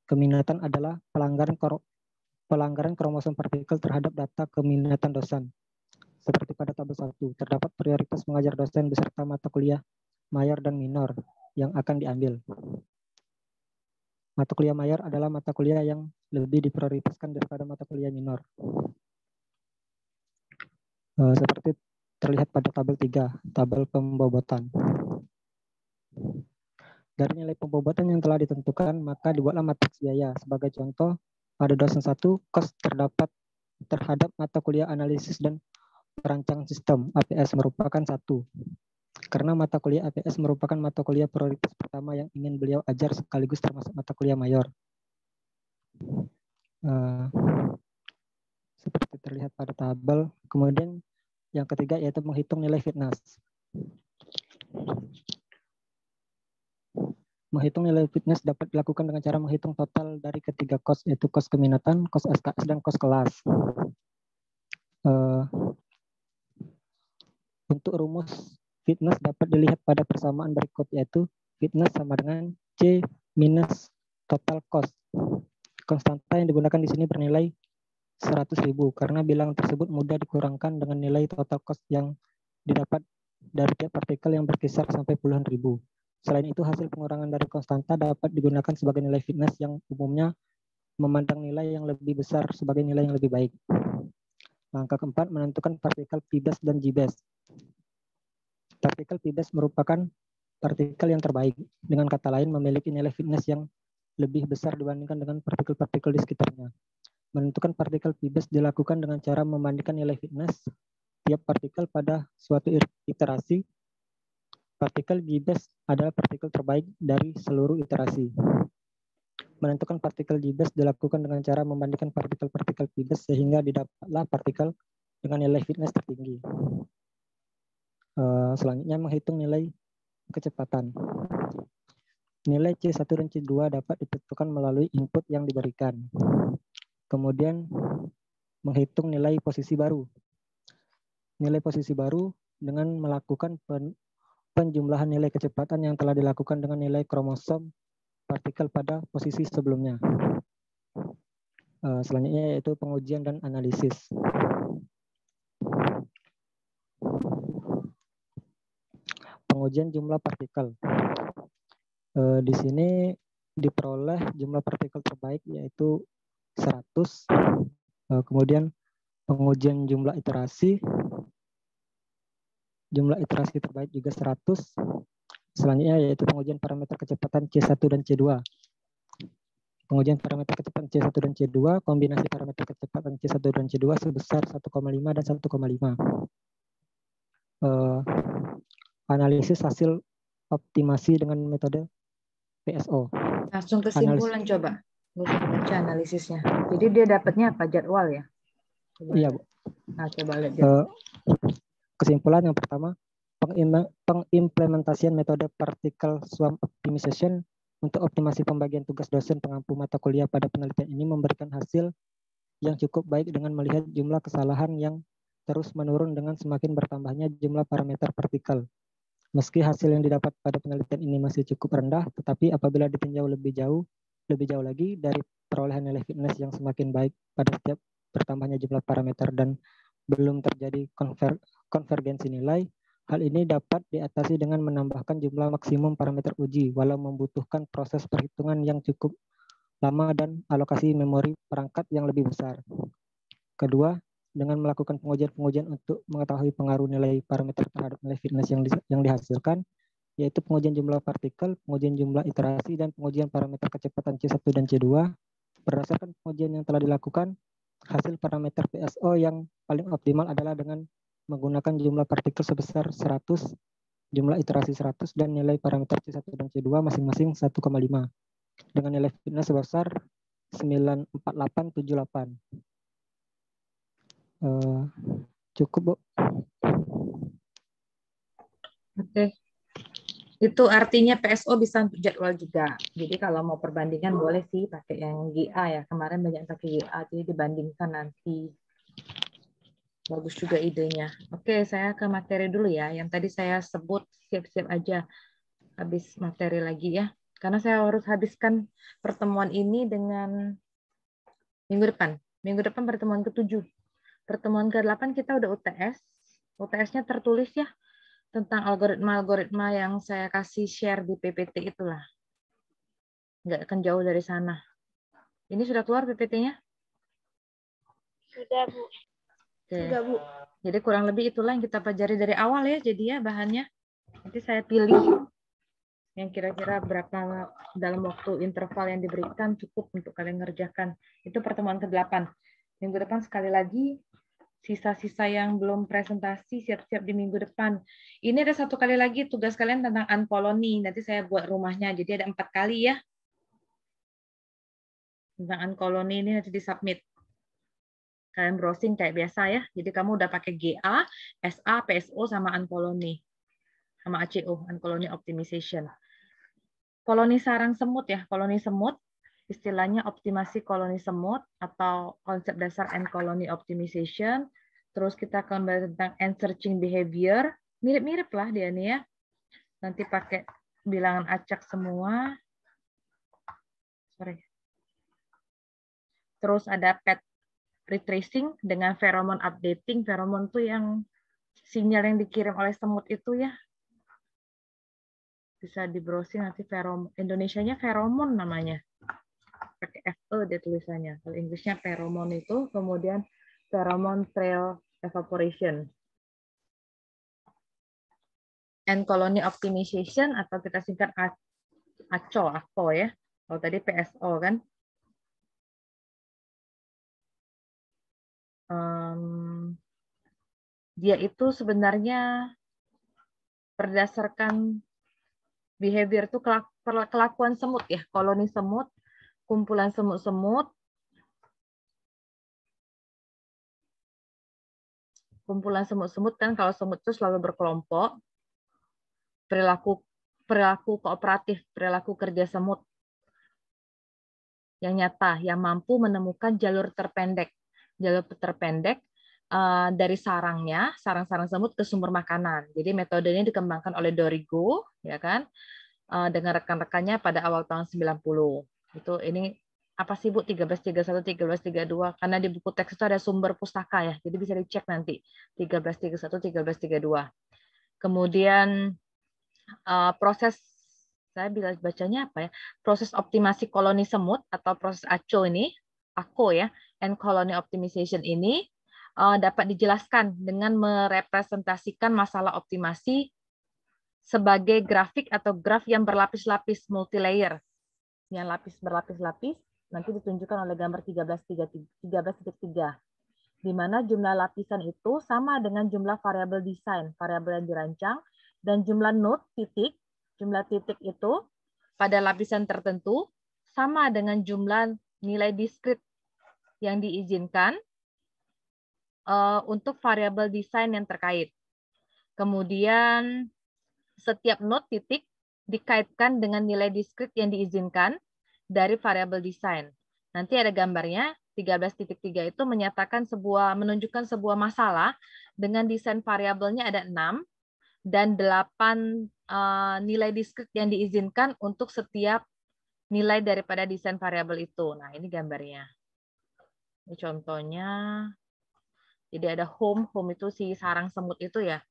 keminatan adalah pelanggaran kromosom partikel terhadap data keminatan dosen. Seperti pada tabel 1, terdapat prioritas mengajar dosen beserta mata kuliah mayor dan minor yang akan diambil. Mata kuliah mayor adalah mata kuliah yang lebih diprioritaskan daripada mata kuliah minor. Seperti terlihat pada tabel 3, tabel pembobotan. Dari nilai pembobotan yang telah ditentukan, maka dibuatlah matriks biaya. Sebagai contoh, pada dosen 1, cost terdapat terhadap mata kuliah analisis dan perancang sistem APS merupakan 1. Karena mata kuliah APS merupakan mata kuliah prioritas pertama yang ingin beliau ajar sekaligus termasuk mata kuliah mayor. Seperti terlihat pada tabel. Kemudian yang ketiga yaitu menghitung nilai fitness. Menghitung nilai fitness dapat dilakukan dengan cara menghitung total dari ketiga cost, yaitu cost keminatan, cost SKS, dan cost kelas. Untuk rumus fitness dapat dilihat pada persamaan berikut, yaitu fitness sama dengan C minus total cost. Konstanta yang digunakan di sini bernilai 100.000 karena bilangan tersebut mudah dikurangkan dengan nilai total cost yang didapat dari tiap partikel yang berkisar sampai puluhan ribu. Selain itu, hasil pengurangan dari konstanta dapat digunakan sebagai nilai fitness yang umumnya memandang nilai yang lebih besar sebagai nilai yang lebih baik. Langkah keempat, menentukan partikel P-base dan G-base. Partikel P-base merupakan partikel yang terbaik. Dengan kata lain, memiliki nilai fitness yang lebih besar dibandingkan dengan partikel-partikel di sekitarnya. Menentukan partikel P-base dilakukan dengan cara membandingkan nilai fitness tiap partikel pada suatu iterasi. Partikel G-base adalah partikel terbaik dari seluruh iterasi. Menentukan partikel Gibes dilakukan dengan cara membandingkan partikel-partikel Gibes sehingga didapatlah partikel dengan nilai fitness tertinggi. Selanjutnya menghitung nilai kecepatan. Nilai C1 dan C2 dapat ditentukan melalui input yang diberikan. Kemudian menghitung nilai posisi baru. Nilai posisi baru dengan melakukan penjumlahan nilai kecepatan yang telah dilakukan dengan nilai kromosom partikel pada posisi sebelumnya. Selanjutnya yaitu pengujian dan analisis. Pengujian jumlah partikel. Di sini diperoleh jumlah partikel terbaik yaitu 100. Kemudian pengujian jumlah iterasi. Jumlah iterasi terbaik juga 100. Selanjutnya yaitu pengujian parameter kecepatan C1 dan C2. Pengujian parameter kecepatan C1 dan C2, kombinasi parameter kecepatan C1 dan C2 sebesar 1,5 dan 1,5. Analisis hasil optimasi dengan metode PSO. Langsung kesimpulan coba. Nggak usah baca analisisnya. Jadi dia dapatnya apa? Jadwal ya? Iya, Bu. Nah, coba lihat dia. Kesimpulan yang pertama, pengimplementasian metode particle swarm optimization untuk optimasi pembagian tugas dosen pengampu mata kuliah pada penelitian ini memberikan hasil yang cukup baik dengan melihat jumlah kesalahan yang terus menurun dengan semakin bertambahnya jumlah parameter partikel. Meski hasil yang didapat pada penelitian ini masih cukup rendah, tetapi apabila ditinjau lebih jauh lagi dari perolehan nilai fitness yang semakin baik pada setiap bertambahnya jumlah parameter dan belum terjadi konvergensi nilai, hal ini dapat diatasi dengan menambahkan jumlah maksimum parameter uji, walau membutuhkan proses perhitungan yang cukup lama dan alokasi memori perangkat yang lebih besar. Kedua, dengan melakukan pengujian-pengujian untuk mengetahui pengaruh nilai parameter terhadap nilai fitness yang dihasilkan, yaitu pengujian jumlah partikel, pengujian jumlah iterasi, dan pengujian parameter kecepatan C1 dan C2. Berdasarkan pengujian yang telah dilakukan, hasil parameter PSO yang paling optimal adalah dengan menggunakan jumlah partikel sebesar 100, jumlah iterasi 100, dan nilai parameter C1 dan C2 masing-masing 1,5. Dengan nilai fitness sebesar 94878. Cukup, Bu. Oke. Itu artinya PSO bisa untuk jadwal juga. Jadi kalau mau perbandingan boleh sih pakai yang GA ya. Kemarin banyak pakai GA, jadi dibandingkan nanti. Bagus juga idenya. Oke, saya ke materi dulu ya. Yang tadi saya sebut siap-siap aja habis materi lagi ya. Karena saya harus habiskan pertemuan ini dengan minggu depan. Minggu depan pertemuan ke-7. Pertemuan ke-8 kita udah UTS. UTS-nya tertulis ya tentang algoritma-algoritma yang saya kasih share di PPT itulah. Nggak akan jauh dari sana. Ini sudah keluar PPT-nya? Sudah, Bu. Oke. Sudah, Bu. Jadi kurang lebih itulah yang kita pelajari dari awal ya, jadi ya bahannya. Nanti saya pilih yang kira-kira berapa dalam waktu interval yang diberikan cukup untuk kalian ngerjakan. Itu pertemuan ke-8. Minggu depan sekali lagi, sisa-sisa yang belum presentasi siap-siap di minggu depan. Ini ada satu kali lagi tugas kalian tentang uncolony. Nanti saya buat rumahnya, jadi ada 4 kali ya. Tentang uncolony ini nanti disubmit. Kalian browsing kayak biasa ya. Jadi kamu udah pakai GA, SA, PSO, sama uncolony. Sama ACO, uncolony optimization. Koloni sarang semut ya, koloni semut. Istilahnya optimasi koloni semut atau konsep dasar end colony optimization. Terus kita akan bahas tentang end searching behavior. Mirip-mirip lah dia nih ya. Nanti pakai bilangan acak semua. Sorry. Terus ada pet retracing dengan pheromone updating. Pheromone tuh yang sinyal yang dikirim oleh semut itu ya. Bisa di browsing nanti pheromone. Indonesianya pheromone namanya. Pakai FE dia tulisannya. Kalau Inggrisnya pheromone itu, kemudian pheromone trail evaporation. And colony optimization atau kita singkat ACO ya. Kalau tadi PSO kan. Dia itu sebenarnya berdasarkan behavior itu kelakuan semut ya, koloni semut. kumpulan semut-semut. Kumpulan semut-semut kan kalau semut itu selalu berkelompok. Perilaku kooperatif, perilaku kerja semut yang nyata, yang mampu menemukan jalur terpendek. Jalur terpendek dari sarangnya, sarang-sarang semut ke sumber makanan. Jadi metode ini dikembangkan oleh Dorigo, ya kan, dengan rekan-rekannya pada awal tahun 90. Itu ini apa sih Bu, 1331, 1332, karena di buku teks itu ada sumber pustaka ya, jadi bisa dicek nanti 1331, 1332. Kemudian proses, saya bila bacanya apa ya, proses optimasi koloni semut atau proses ACO ini, ACO ya, and colony optimization ini dapat dijelaskan dengan merepresentasikan masalah optimasi sebagai grafik atau graf yang berlapis-lapis multi-layer. Yang lapis berlapis-lapis nanti ditunjukkan oleh gambar 13.3, di mana jumlah lapisan itu sama dengan jumlah variabel desain, variabel yang dirancang, dan jumlah node titik, jumlah titik itu pada lapisan tertentu sama dengan jumlah nilai diskrit yang diizinkan untuk variabel desain yang terkait. Kemudian setiap node titik dikaitkan dengan nilai diskrit yang diizinkan dari variabel desain. Nanti ada gambarnya, 13.3 itu menunjukkan sebuah masalah dengan desain variabelnya ada 6 dan 8 nilai diskrit yang diizinkan untuk setiap nilai daripada desain variabel itu. Nah, ini gambarnya. Ini contohnya. Jadi ada home itu si sarang semut itu ya.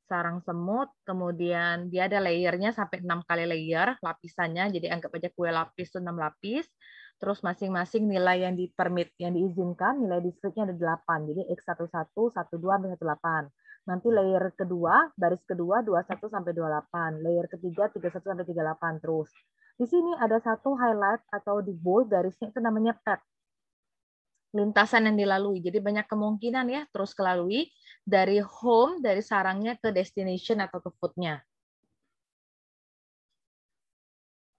Sarang semut, kemudian dia ada layernya sampai 6 kali layer lapisannya, jadi anggap aja kue lapis itu 6 lapis, terus masing-masing nilai yang dipermit, yang diizinkan, nilai diskritnya ada 8, jadi X11, 12, sampai 18. Nanti layer kedua, baris kedua 21 sampai 28, layer ketiga 31 sampai 38 terus. Di sini ada satu highlight atau di bold garisnya itu namanya path. Lintasan yang dilalui. Jadi banyak kemungkinan ya terus kelalui dari home, dari sarangnya ke destination atau ke food-nya.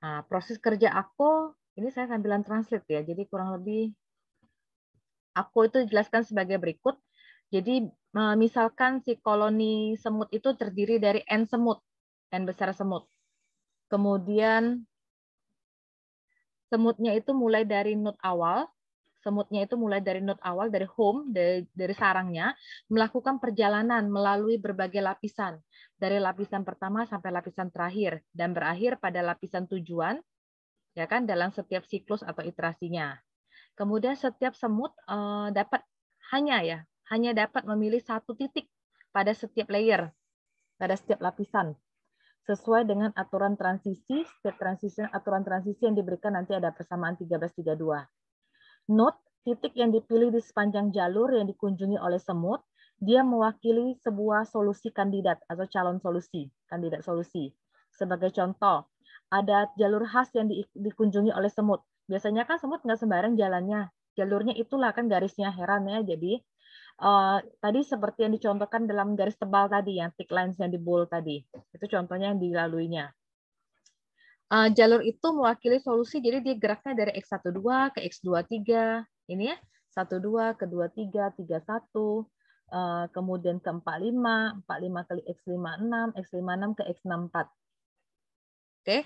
Nah, proses kerja ACO, ini saya sambilan translate ya. Jadi kurang lebih ACO itu dijelaskan sebagai berikut. Jadi misalkan si koloni semut itu terdiri dari N semut, N besar semut. Kemudian semutnya itu mulai dari node awal, dari home, dari sarangnya, melakukan perjalanan melalui berbagai lapisan, dari lapisan pertama sampai lapisan terakhir, dan berakhir pada lapisan tujuan, ya kan, dalam setiap siklus atau iterasinya. Kemudian setiap semut hanya dapat memilih satu titik pada setiap layer, pada setiap lapisan, sesuai dengan aturan transisi, aturan transisi yang diberikan nanti ada persamaan 1332. Node, titik yang dipilih di sepanjang jalur yang dikunjungi oleh semut, dia mewakili sebuah solusi kandidat atau calon solusi, kandidat solusi. Sebagai contoh, ada jalur khas yang dikunjungi oleh semut. Biasanya kan semut nggak sembarang jalannya. Jalurnya itulah kan garisnya, heran ya. Jadi tadi seperti yang dicontohkan dalam garis tebal tadi, yang thick lines yang di bold tadi. Itu contohnya yang dilaluinya. Jalur itu mewakili solusi, jadi dia geraknya dari X12 ke X23, ini ya, 12 ke 23, 31, kemudian ke 45, 45 kali X56, X56 ke X64. Oke.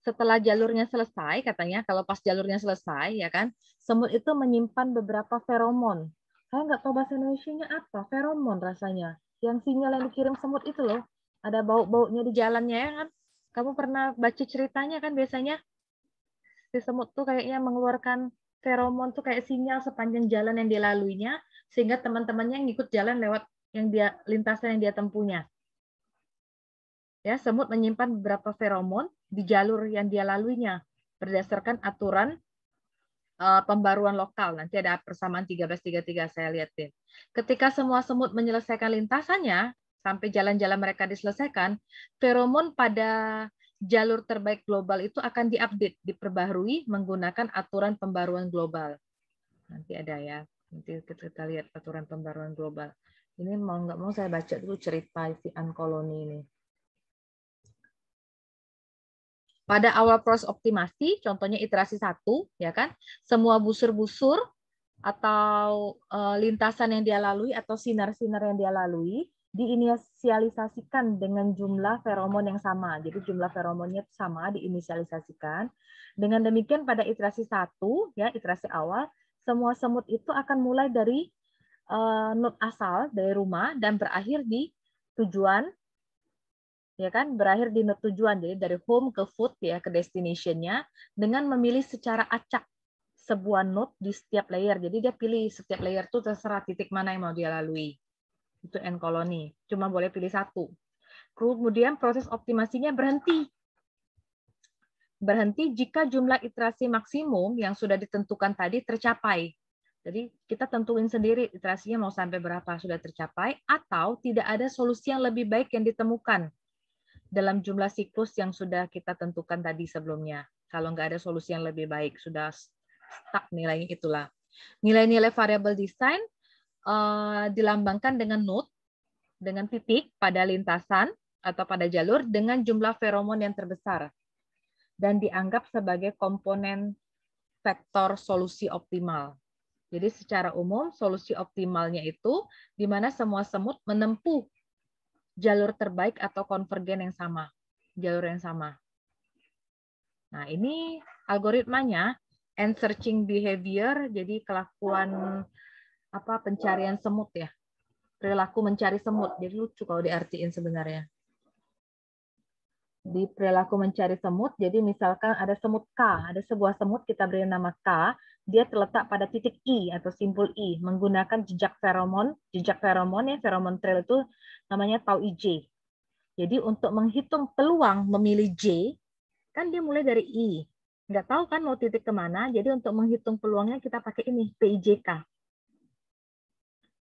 Setelah jalurnya selesai, katanya, kalau pas jalurnya selesai, ya kan, semut itu menyimpan beberapa feromon. Saya nggak tahu bahasa Indonesianya apa, feromon rasanya. Yang sinyal yang dikirim semut itu loh. Ada bau-baunya di jalannya ya kan. Kamu pernah baca ceritanya kan biasanya si semut tuh kayaknya mengeluarkan feromon tuh kayak sinyal sepanjang jalan yang dilaluinya sehingga teman-temannya ngikut jalan lewat yang dia lintasan yang dia tempuhnya. Ya, semut menyimpan beberapa feromon di jalur yang dia laluinya berdasarkan aturan pembaruan lokal. Nanti ada persamaan 1333 saya lihatin. Ketika semua semut menyelesaikan lintasannya, sampai jalan-jalan mereka diselesaikan, feromon pada jalur terbaik global itu akan diupdate, diperbaharui menggunakan aturan pembaruan global. Nanti ada ya, nanti kita lihat aturan pembaruan global. Ini mau nggak mau saya baca dulu cerita si Ankoloni ini. Pada awal proses optimasi, contohnya iterasi 1, ya kan, semua busur-busur atau lintasan yang dia lalui atau sinar-sinar yang dia lalui diinisialisasikan dengan jumlah feromon yang sama. Jadi jumlah feromonnya sama diinisialisasikan. Dengan demikian pada iterasi 1, ya iterasi awal, semua semut itu akan mulai dari node asal dari rumah dan berakhir di tujuan, ya kan, berakhir di node tujuan. Jadi dari home ke food, ya, ke destination-nya dengan memilih secara acak sebuah node di setiap layer. Jadi dia pilih setiap layer itu terserah titik mana yang mau dia lalui. Itu end colony. Cuma boleh pilih satu. Kemudian proses optimasinya berhenti. Berhenti jika jumlah iterasi maksimum yang sudah ditentukan tadi tercapai. Jadi kita tentuin sendiri iterasinya mau sampai berapa sudah tercapai, atau tidak ada solusi yang lebih baik yang ditemukan dalam jumlah siklus yang sudah kita tentukan tadi sebelumnya. Kalau nggak ada solusi yang lebih baik, sudah stuck nilainya, itulah. Nilai-nilai variabel desain dilambangkan dengan node, dengan titik pada lintasan atau pada jalur dengan jumlah feromon yang terbesar dan dianggap sebagai komponen vektor solusi optimal. Jadi secara umum solusi optimalnya itu di mana semua semut menempuh jalur terbaik atau konvergen yang sama, jalur yang sama. Nah, ini algoritmanya and searching behavior, jadi kelakuan pencarian semut, ya. Perilaku mencari semut. Jadi lucu kalau diartiin sebenarnya. Di perilaku mencari semut, jadi misalkan ada semut K, ada sebuah semut kita beri nama K, dia terletak pada titik I atau simpul I menggunakan jejak feromon ya, feromon trail itu namanya tau IJ. Jadi untuk menghitung peluang memilih J, kan dia mulai dari I. Nggak tahu kan mau titik kemana, jadi untuk menghitung peluangnya kita pakai ini, PIJK.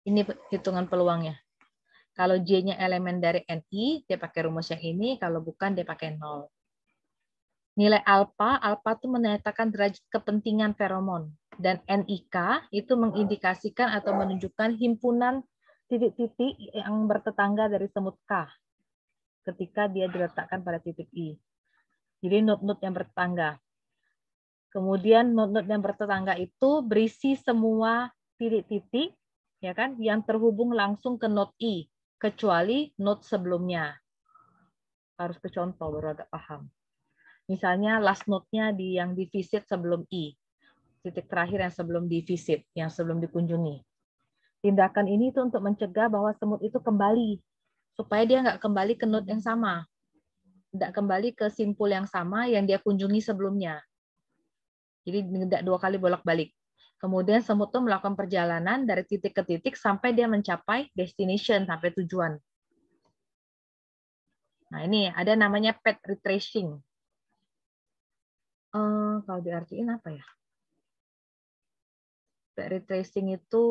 Ini hitungan peluangnya. Kalau J-nya elemen dari NI, dia pakai rumus yang ini, kalau bukan dia pakai 0. Nilai alfa itu menyatakan derajat kepentingan feromon. Dan NIK itu mengindikasikan atau menunjukkan himpunan titik-titik yang bertetangga dari semut K ketika dia diletakkan pada titik I. Jadi node-node yang bertetangga. Kemudian node-node yang bertetangga itu berisi semua titik-titik, ya kan, yang terhubung langsung ke node I, kecuali node sebelumnya. Harus ke contoh baru agak paham. Misalnya last node-nya yang di visit sebelum I. Titik terakhir yang sebelum di visit, yang sebelum dikunjungi. Tindakan ini itu untuk mencegah bahwa semut itu kembali. Supaya dia nggak kembali ke node yang sama. Tidak kembali ke simpul yang sama yang dia kunjungi sebelumnya. Jadi tidak 2 kali bolak-balik. Kemudian semut itu melakukan perjalanan dari titik ke titik sampai dia mencapai destination, sampai tujuan. Nah, ini ada namanya path retracing. Kalau diartiin apa ya? Path retracing itu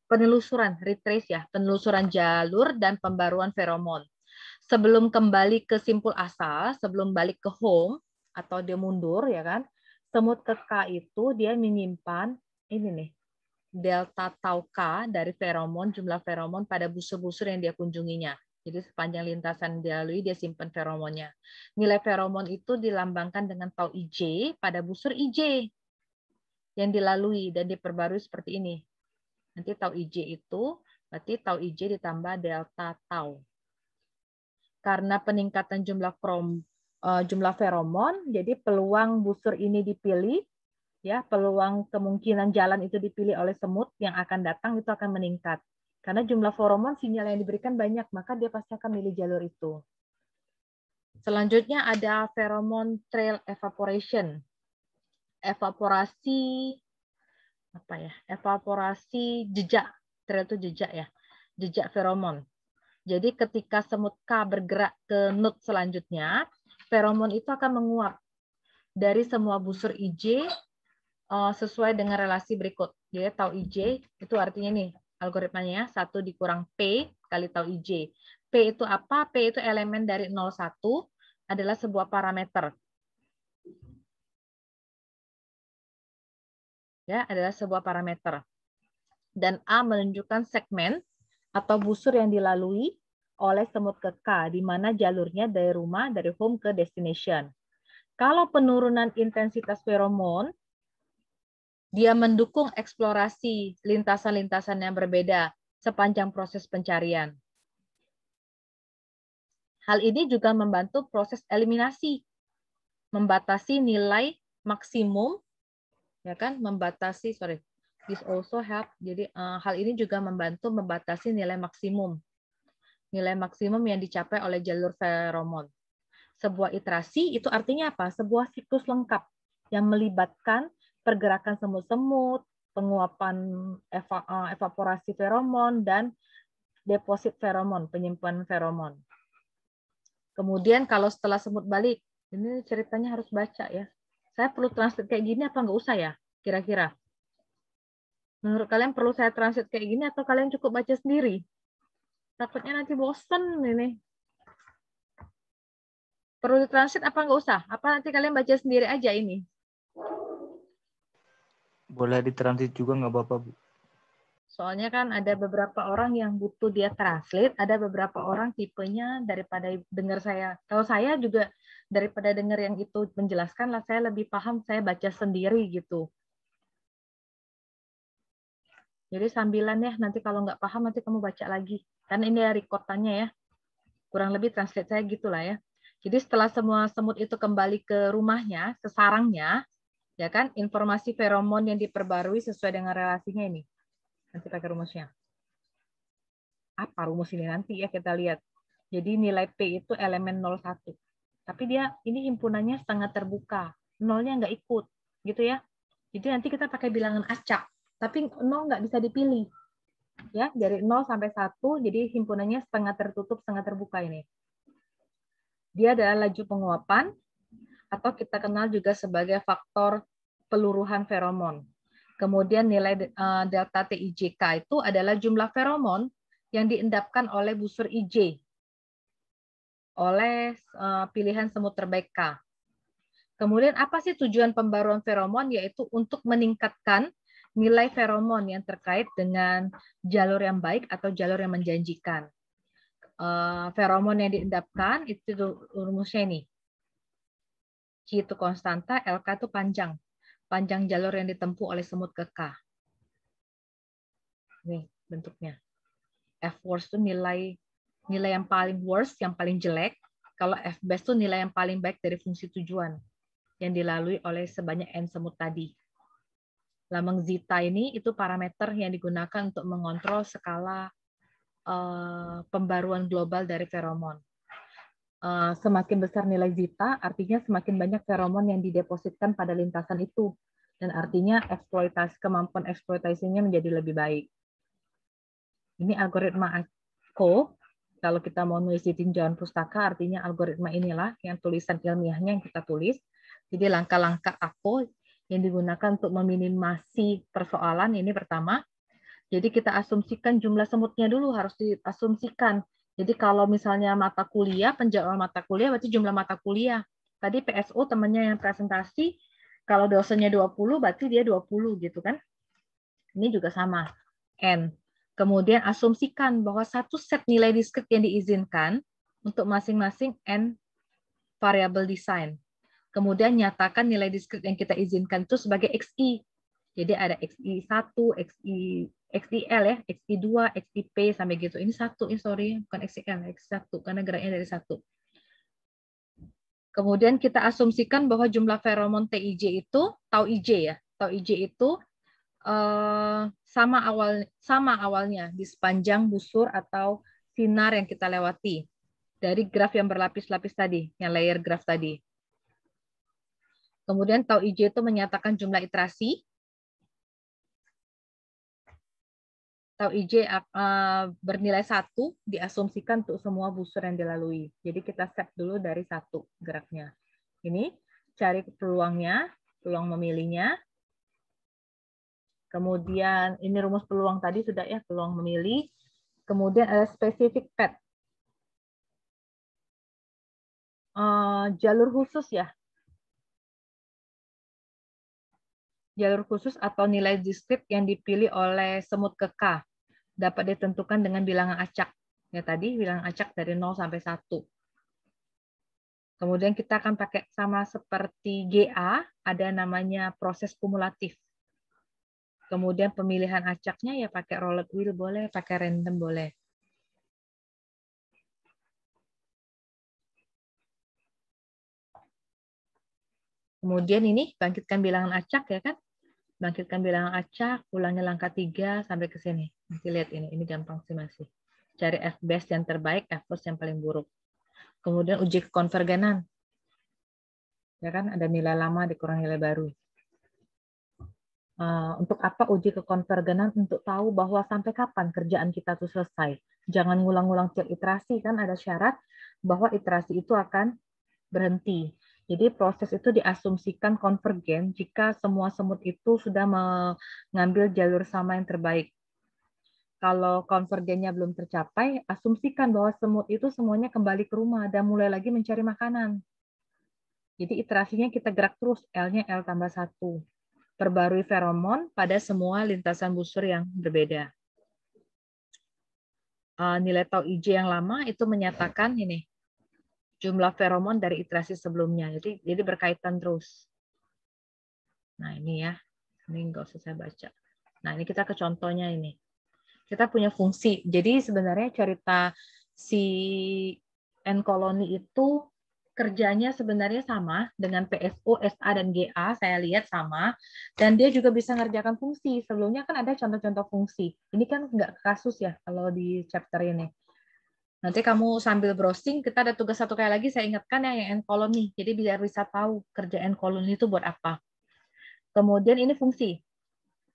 penelusuran, retrace ya, penelusuran jalur dan pembaruan feromon. Sebelum kembali ke simpul asal, sebelum balik ke home atau dia mundur, ya kan? Semut ke K itu dia menyimpan ini nih, delta tau K dari feromon, jumlah feromon pada busur-busur yang dia kunjunginya. Jadi sepanjang lintasan dia lalui, dia simpan feromonnya. Nilai feromon itu dilambangkan dengan tau IJ pada busur IJ yang dilalui dan diperbarui seperti ini. Nanti tau IJ itu, berarti tau IJ ditambah delta tau. Karena peningkatan jumlah feromon, jadi peluang busur ini dipilih, ya, peluang kemungkinan jalan itu dipilih oleh semut yang akan datang itu akan meningkat. Karena jumlah feromon sinyal yang diberikan banyak, maka dia pasti akan milih jalur itu. Selanjutnya ada pheromone trail evaporation. Evaporasi Evaporasi jejak. Trail itu jejak ya. Jejak feromon. Jadi ketika semut K bergerak ke node selanjutnya, feromon itu akan menguap dari semua busur IJ sesuai dengan relasi berikut. Jadi tau IJ itu artinya nih algoritmanya 1 dikurang P kali tau IJ. P itu apa? P itu elemen dari 01 adalah sebuah parameter. Ya, adalah sebuah parameter. Dan A menunjukkan segmen atau busur yang dilalui oleh semut ke K, di mana jalurnya dari rumah, dari home ke destination. Kalau penurunan intensitas feromon, dia mendukung eksplorasi lintasan-lintasan yang berbeda sepanjang proses pencarian. Hal ini juga membantu proses eliminasi, membatasi nilai maksimum, ya kan? This also help. Jadi hal ini juga membantu membatasi nilai maksimum yang dicapai oleh jalur feromon. Sebuah iterasi itu artinya apa? Sebuah siklus lengkap yang melibatkan pergerakan semut-semut, penguapan evaporasi feromon, dan deposit feromon, penyimpanan feromon. Kemudian kalau setelah semut balik, ini ceritanya harus baca ya. Saya perlu translate kayak gini apa nggak usah ya? Kira-kira. Menurut kalian perlu saya translate kayak gini atau kalian cukup baca sendiri? Takutnya nanti bosen ini. Perlu ditranslate apa nggak usah? Apa nanti kalian baca sendiri aja ini? Boleh ditransit juga nggak apa-apa, Bu? Soalnya kan ada beberapa orang yang butuh dia translate, ada beberapa orang tipenya daripada dengar saya. Kalau saya juga daripada dengar yang itu menjelaskan lah, saya lebih paham saya baca sendiri gitu. Jadi sambilan ya, nanti kalau nggak paham nanti kamu baca lagi. Kan ini ya record-annya ya. Kurang lebih translate saya gitulah ya. Jadi setelah semua semut itu kembali ke rumahnya, ke sarangnya, ya kan, informasi feromon yang diperbarui sesuai dengan relasinya ini. Nanti pakai rumusnya. Apa rumus ini nanti ya kita lihat. Jadi nilai P itu elemen 01. Tapi dia ini himpunannya setengah terbuka. Nolnya nggak ikut. Gitu ya. Jadi nanti kita pakai bilangan acak. Tapi 0 nggak bisa dipilih. Ya, dari 0 sampai 1, jadi himpunannya setengah tertutup, setengah terbuka ini. Dia adalah laju penguapan, atau kita kenal juga sebagai faktor peluruhan feromon. Kemudian nilai delta TIJK itu adalah jumlah feromon yang diendapkan oleh busur IJ oleh pilihan semut terbaik K. Kemudian apa sih tujuan pembaruan feromon? Yaitu untuk meningkatkan nilai feromon yang terkait dengan jalur yang baik atau jalur yang menjanjikan. Feromon yang diendapkan itu rumusnya ini. Q itu konstanta, LK itu panjang jalur yang ditempuh oleh semut ke K. Nih bentuknya. F worst itu nilai yang paling worst, yang paling jelek. Kalau F best itu nilai yang paling baik dari fungsi tujuan yang dilalui oleh sebanyak N semut tadi. Lambang zeta ini itu parameter yang digunakan untuk mengontrol skala pembaruan global dari feromon. Semakin besar nilai zeta, artinya semakin banyak feromon yang didepositkan pada lintasan itu. Dan artinya kemampuan eksploitasinya menjadi lebih baik. Ini algoritma ACO. Kalau kita mau nulis di tinjauan pustaka, artinya algoritma inilah yang tulisan ilmiahnya yang kita tulis. Jadi langkah-langkah ACO yang digunakan untuk meminimasi persoalan ini pertama. Jadi kita asumsikan jumlah semutnya dulu, harus diasumsikan. Jadi kalau misalnya mata kuliah, penjadwalan mata kuliah berarti jumlah mata kuliah. Tadi PSO temannya yang presentasi, kalau dosennya 20 berarti dia 20 gitu kan. Ini juga sama, N. Kemudian asumsikan bahwa satu set nilai diskrit yang diizinkan untuk masing-masing N variabel desain. Kemudian nyatakan nilai diskrit yang kita izinkan itu sebagai XI. Jadi ada XI1, XIL ya, XI2, XIP sampai gitu. Ini satu, ini sorry, bukan XIL, X1 karena geraknya dari 1. Kemudian kita asumsikan bahwa jumlah feromon TIJ itu, tau IJ ya, tau IJ itu sama awalnya di sepanjang busur atau sinar yang kita lewati dari graf yang berlapis-lapis tadi, yang layer graf tadi. Kemudian tau IJ itu menyatakan jumlah iterasi. Tau IJ bernilai 1 diasumsikan untuk semua busur yang dilalui. Jadi kita set dulu dari 1 geraknya. Ini cari peluangnya, peluang memilihnya. Kemudian ini rumus peluang tadi sudah ya, peluang memilih. Kemudian ada specific path. Jalur khusus ya. Jalur khusus atau nilai diskrit yang dipilih oleh semut ke K dapat ditentukan dengan bilangan acak. Ya tadi bilangan acak dari 0 sampai 1. Kemudian kita akan pakai sama seperti GA, ada namanya proses kumulatif. Kemudian pemilihan acaknya ya pakai rolled wheel boleh, pakai random boleh. Kemudian ini bangkitkan bilangan acak ya kan? Bangkitkan bilangan acak, ulangi langkah 3 sampai ke sini. Nanti lihat ini gampang sih masih. Cari F best yang terbaik, F worst yang paling buruk. Kemudian uji kekonvergenan. Ya kan ada nilai lama dikurang nilai baru. Untuk apa uji kekonvergenan? Untuk tahu bahwa sampai kapan kerjaan kita tuh selesai. Jangan ngulang-ngulang tiap iterasi, kan ada syarat bahwa iterasi itu akan berhenti. Jadi proses itu diasumsikan konvergen jika semua semut itu sudah mengambil jalur sama yang terbaik. Kalau konvergennya belum tercapai, asumsikan bahwa semut itu semuanya kembali ke rumah dan mulai lagi mencari makanan. Jadi iterasinya kita gerak terus, L-nya L tambah 1. Perbarui feromon pada semua lintasan busur yang berbeda. Nilai tau IJ yang lama itu menyatakan ini, jumlah feromon dari iterasi sebelumnya. Jadi berkaitan terus. Nah ini ya, ini nggak usah saya baca. Nah ini kita ke contohnya ini. Kita punya fungsi. Jadi sebenarnya cerita si N-koloni itu kerjanya sebenarnya sama dengan PSO, SA, dan GA. Saya lihat sama. Dan dia juga bisa ngerjakan fungsi. Sebelumnya kan ada contoh-contoh fungsi. Ini kan nggak kasus ya kalau di chapter ini. Nanti kamu sambil browsing, kita ada tugas satu kali lagi, saya ingatkan yang N-koloni. Jadi biar bisa tahu kerja N-koloni itu buat apa. Kemudian ini fungsi.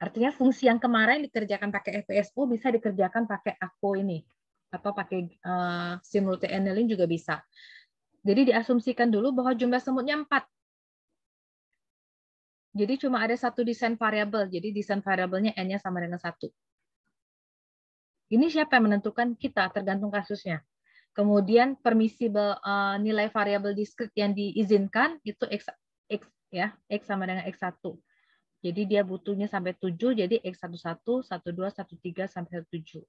Artinya fungsi yang kemarin dikerjakan pakai FPSO bisa dikerjakan pakai ACO ini. Atau pakai simultaneous juga bisa. Jadi diasumsikan dulu bahwa jumlah semutnya 4. Jadi cuma ada satu desain variabel. Jadi desain variabelnya N-nya sama dengan 1. Ini siapa yang menentukan? Kita, tergantung kasusnya. Kemudian permissible nilai variabel diskrit yang diizinkan itu X ya, X sama dengan X1. Jadi dia butuhnya sampai 7, jadi X11, 12, 13 sampai 7.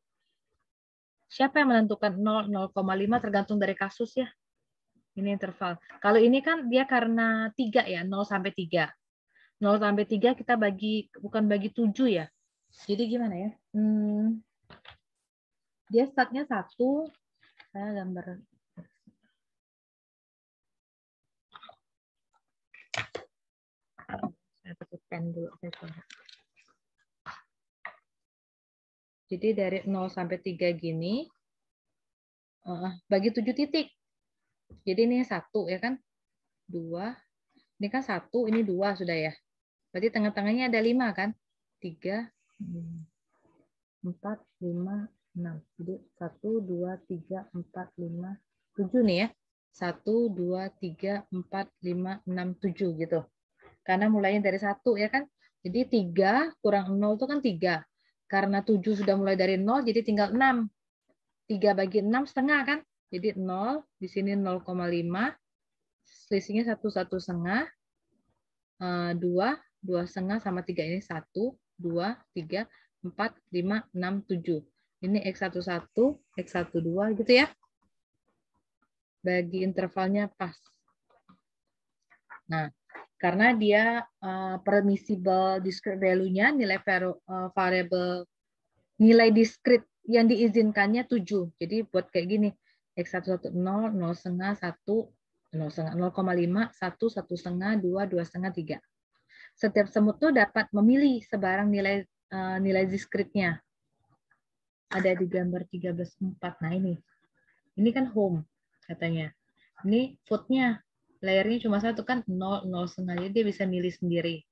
Siapa yang menentukan 0, 0,5 tergantung dari kasus ya. Ini interval. Kalau ini kan dia karena 3 ya, 0 sampai 3. 0 sampai 3 kita bukan bagi 7 ya. Jadi gimana ya? Dia startnya 1. Saya gambar. Saya pakai pen dulu. Jadi dari 0 sampai 3 gini, bagi 7 titik. Jadi ini 1 ya kan? 2. Ini kan 1, ini 2 sudah ya. Berarti tengah-tengahnya ada 5 kan? 3, 4, 5, 6. Jadi 1, 2, 3, 4, 5, 7 nih ya. 1, 2, 3, 4, 5, 6, 7 gitu. Karena mulainya dari 1 ya kan. Jadi 3 kurang 0 itu kan 3. Karena 7 sudah mulai dari 0, jadi tinggal 6. 3 bagi 6 setengah kan. Jadi 0, di sini 0,5. Selisihnya 1, 1 setengah. 2, 2 setengah sama 3 ini 1, 2, 3, 4, 5, 6, 7. Ini X11, X12 gitu ya. Bagi intervalnya pas. Nah, karena dia permissible discrete value-nya, nilai variable, nilai discrete yang diizinkannya 7. Jadi buat kayak gini, X11, 0, 0 setengah, 1, 0,5, 1, 1 setengah, 2, 2 setengah, 3. Setiap semut tuh dapat memilih sebarang nilai discrete-nya. Ada di gambar 13.4. Nah ini kan home katanya. Ini food-nya, layernya cuma 1 kan 0, 0 setengah. Jadi dia bisa milih sendiri.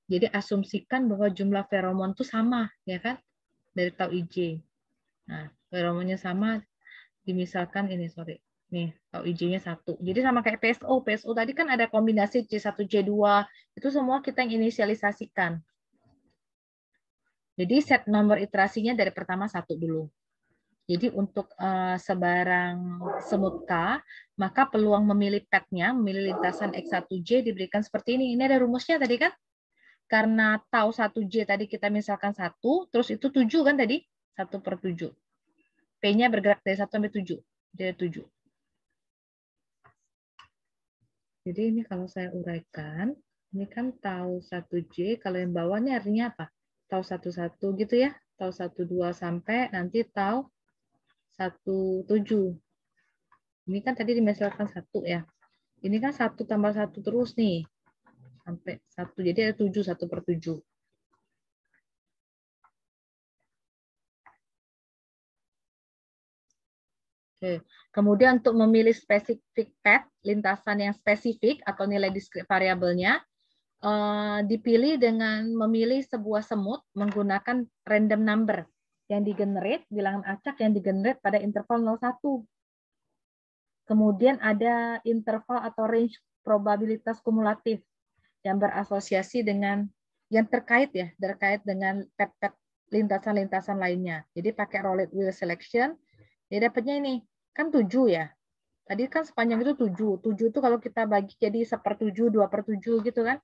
Jadi asumsikan bahwa jumlah feromon tuh sama, ya kan? Dari tau IJ. Nah, feromonnya sama, dimisalkan ini, sorry. Nih, tau IJ-nya 1. Jadi sama kayak PSO. PSO tadi kan ada kombinasi C1, C2. Itu semua kita yang inisialisasikan. Jadi set nomor iterasinya dari pertama 1 dulu. Jadi untuk sebarang semut K, maka peluang memilih petnya, memilih lintasan X1J diberikan seperti ini. Ini ada rumusnya tadi kan? Karena tau 1J tadi kita misalkan 1, terus itu 7 kan tadi? 1/7. P-nya bergerak dari 1 sampai 7. Jadi 7. Jadi ini kalau saya uraikan, ini kan tau 1J, kalau yang bawah ini artinya apa? Tau 11 gitu ya, tau 12 sampai nanti tau 17. Ini kan tadi dimesalkan 1 ya. Ini kan 1 tambah 1 terus nih. Sampai 1, jadi ada 7, 1/7. Oke. Kemudian untuk memilih spesifik path, lintasan yang spesifik atau nilai diskrit variabelnya, dipilih dengan memilih sebuah semut menggunakan random number yang digenerate, bilangan acak yang digenerate pada interval 0,1. Kemudian ada interval atau range probabilitas kumulatif yang berasosiasi dengan yang terkait dengan path lintasan-lintasan lainnya. Jadi pakai rolled wheel selection, ya dapatnya ini kan 7 ya. Tadi kan sepanjang itu 7. 7 itu kalau kita bagi jadi 1/7, 2/7 gitu kan.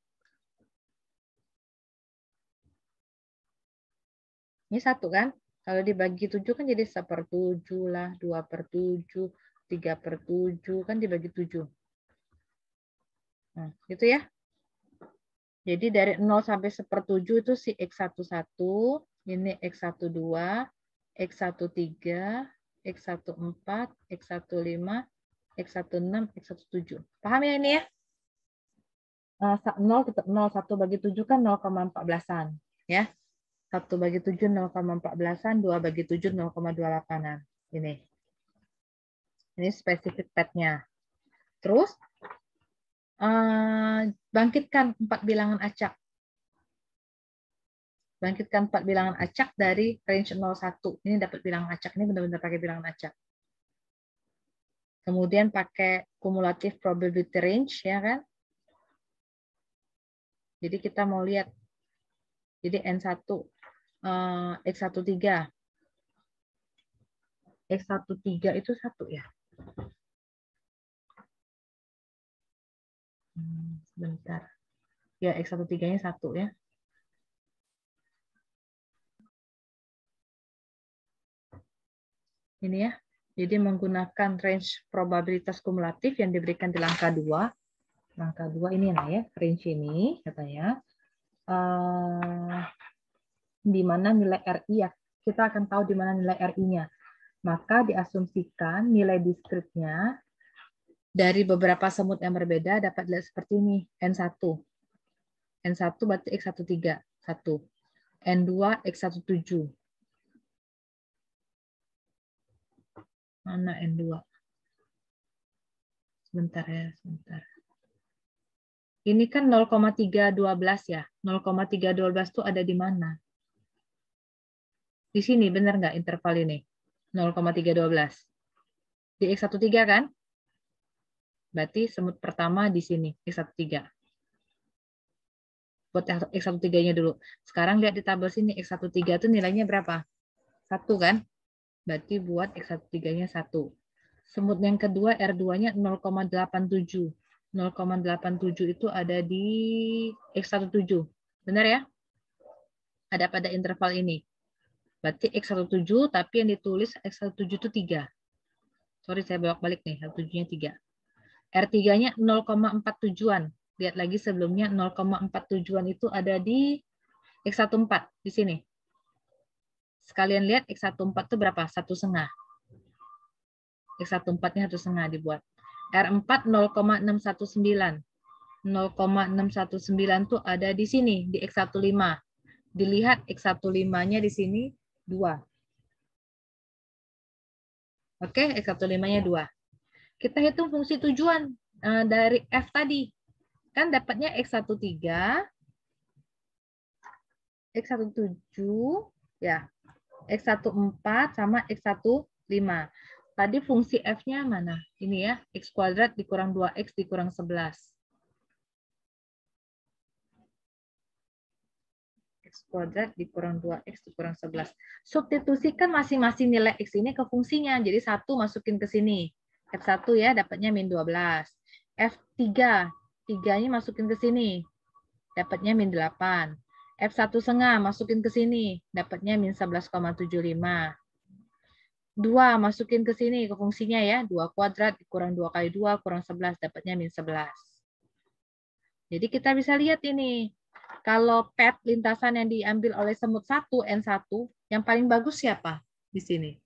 Ini 1 kan. Kalau dibagi 7 kan jadi 1/7 lah, 2/7, 3/7 kan dibagi 7. Nah, gitu ya. Jadi dari 0 sampai 1/7 itu si X11, ini X12, X13, X14, X15, X16, X17. Paham ya ini ya? 0 tetap 0, 1 bagi 7 kan 0,14-an. Ya. 1 bagi 7, 0,14-an, 2 bagi 7, 0,28-an. Ini spesifik path-nya. Terus, bangkitkan 4 bilangan acak. Bangkitkan 4 bilangan acak dari range 0,1. Ini dapat bilangan acak. Ini benar-benar pakai bilangan acak. Kemudian pakai cumulative probability range, ya kan? Jadi kita mau lihat. Jadi N1, X13. X13 itu 1 ya? Sebentar. Ya, X13-nya 1 ya. Ini ya. Jadi menggunakan range probabilitas kumulatif yang diberikan di langkah 2. Langkah 2 ini nah ya, range ini katanya. Di mana nilai RI ya. Kita akan tahu di mana nilai RI-nya. Maka diasumsikan nilai diskritnya dari beberapa semut yang berbeda dapat dilihat seperti ini. N1. N1 berarti X13. 1. N2 X17. Mana N2? Sebentar ya, sebentar. Ini kan 0,312 ya. 0,312 itu ada di mana? Di sini, benar nggak interval ini? 0,312. Di X13 kan? Berarti semut pertama di sini, X13. Buat X13-nya dulu. Sekarang lihat di tabel sini, X13 itu nilainya berapa? 1 kan? Berarti buat X13-nya 1. Semut yang kedua, R2-nya 0,87. 0,87 itu ada di X17. Benar ya? Ada pada interval ini. Berarti X17, tapi yang ditulis X17 itu 3. Sorry, saya bolak-balik nih. X17-nya 3. R3-nya 0,47-an. Lihat lagi sebelumnya 0,47-an itu ada di X14 di sini. Sekalian lihat X14 itu berapa? 1,5. X14-nya 1,5 dibuat. R4 0,619. 0,619 itu ada di sini di X15. Dilihat X15-nya di sini 2. Oke, X15-nya 2. Kita hitung fungsi tujuan dari F tadi. Kan dapatnya X13, X17, ya, X14 sama X15. Tadi fungsi F-nya mana? Ini ya, X kuadrat dikurang 2X dikurang 11. X kuadrat dikurang 2X dikurang 11. Substitusikan masing-masing nilai X ini ke fungsinya. Jadi 1 masukin ke sini. F1 ya, dapatnya min 12. F3, 3-nya masukin ke sini. Dapatnya min 8. F1,5 masukin ke sini. Dapatnya min 11,75. 2 masukin ke sini ke fungsinya ya. 2 kuadrat dikurang 2 kali 2 kurang 11. Dapatnya min 11. Jadi kita bisa lihat ini. Kalau pet lintasan yang diambil oleh semut 1, N1, yang paling bagus siapa di sini?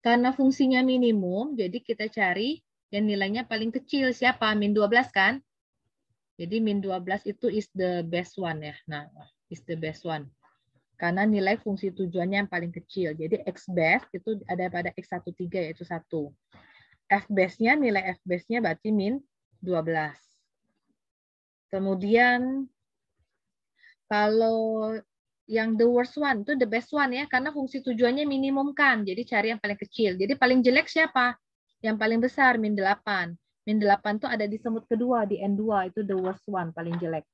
Karena fungsinya minimum, jadi kita cari yang nilainya paling kecil. Siapa? Min 12 kan? Jadi min 12 itu is the best one ya. Nah, is the best one. Karena nilai fungsi tujuannya yang paling kecil. Jadi X best itu ada pada X13 yaitu 1. F base-nya, nilai F base-nya berarti min 12. Kemudian kalau yang the worst one itu the best one ya, karena fungsi tujuannya minimum kan. Jadi cari yang paling kecil. Jadi paling jelek siapa? Yang paling besar min 8. Min 8 itu ada di semut kedua di N2, itu the worst one, paling jelek.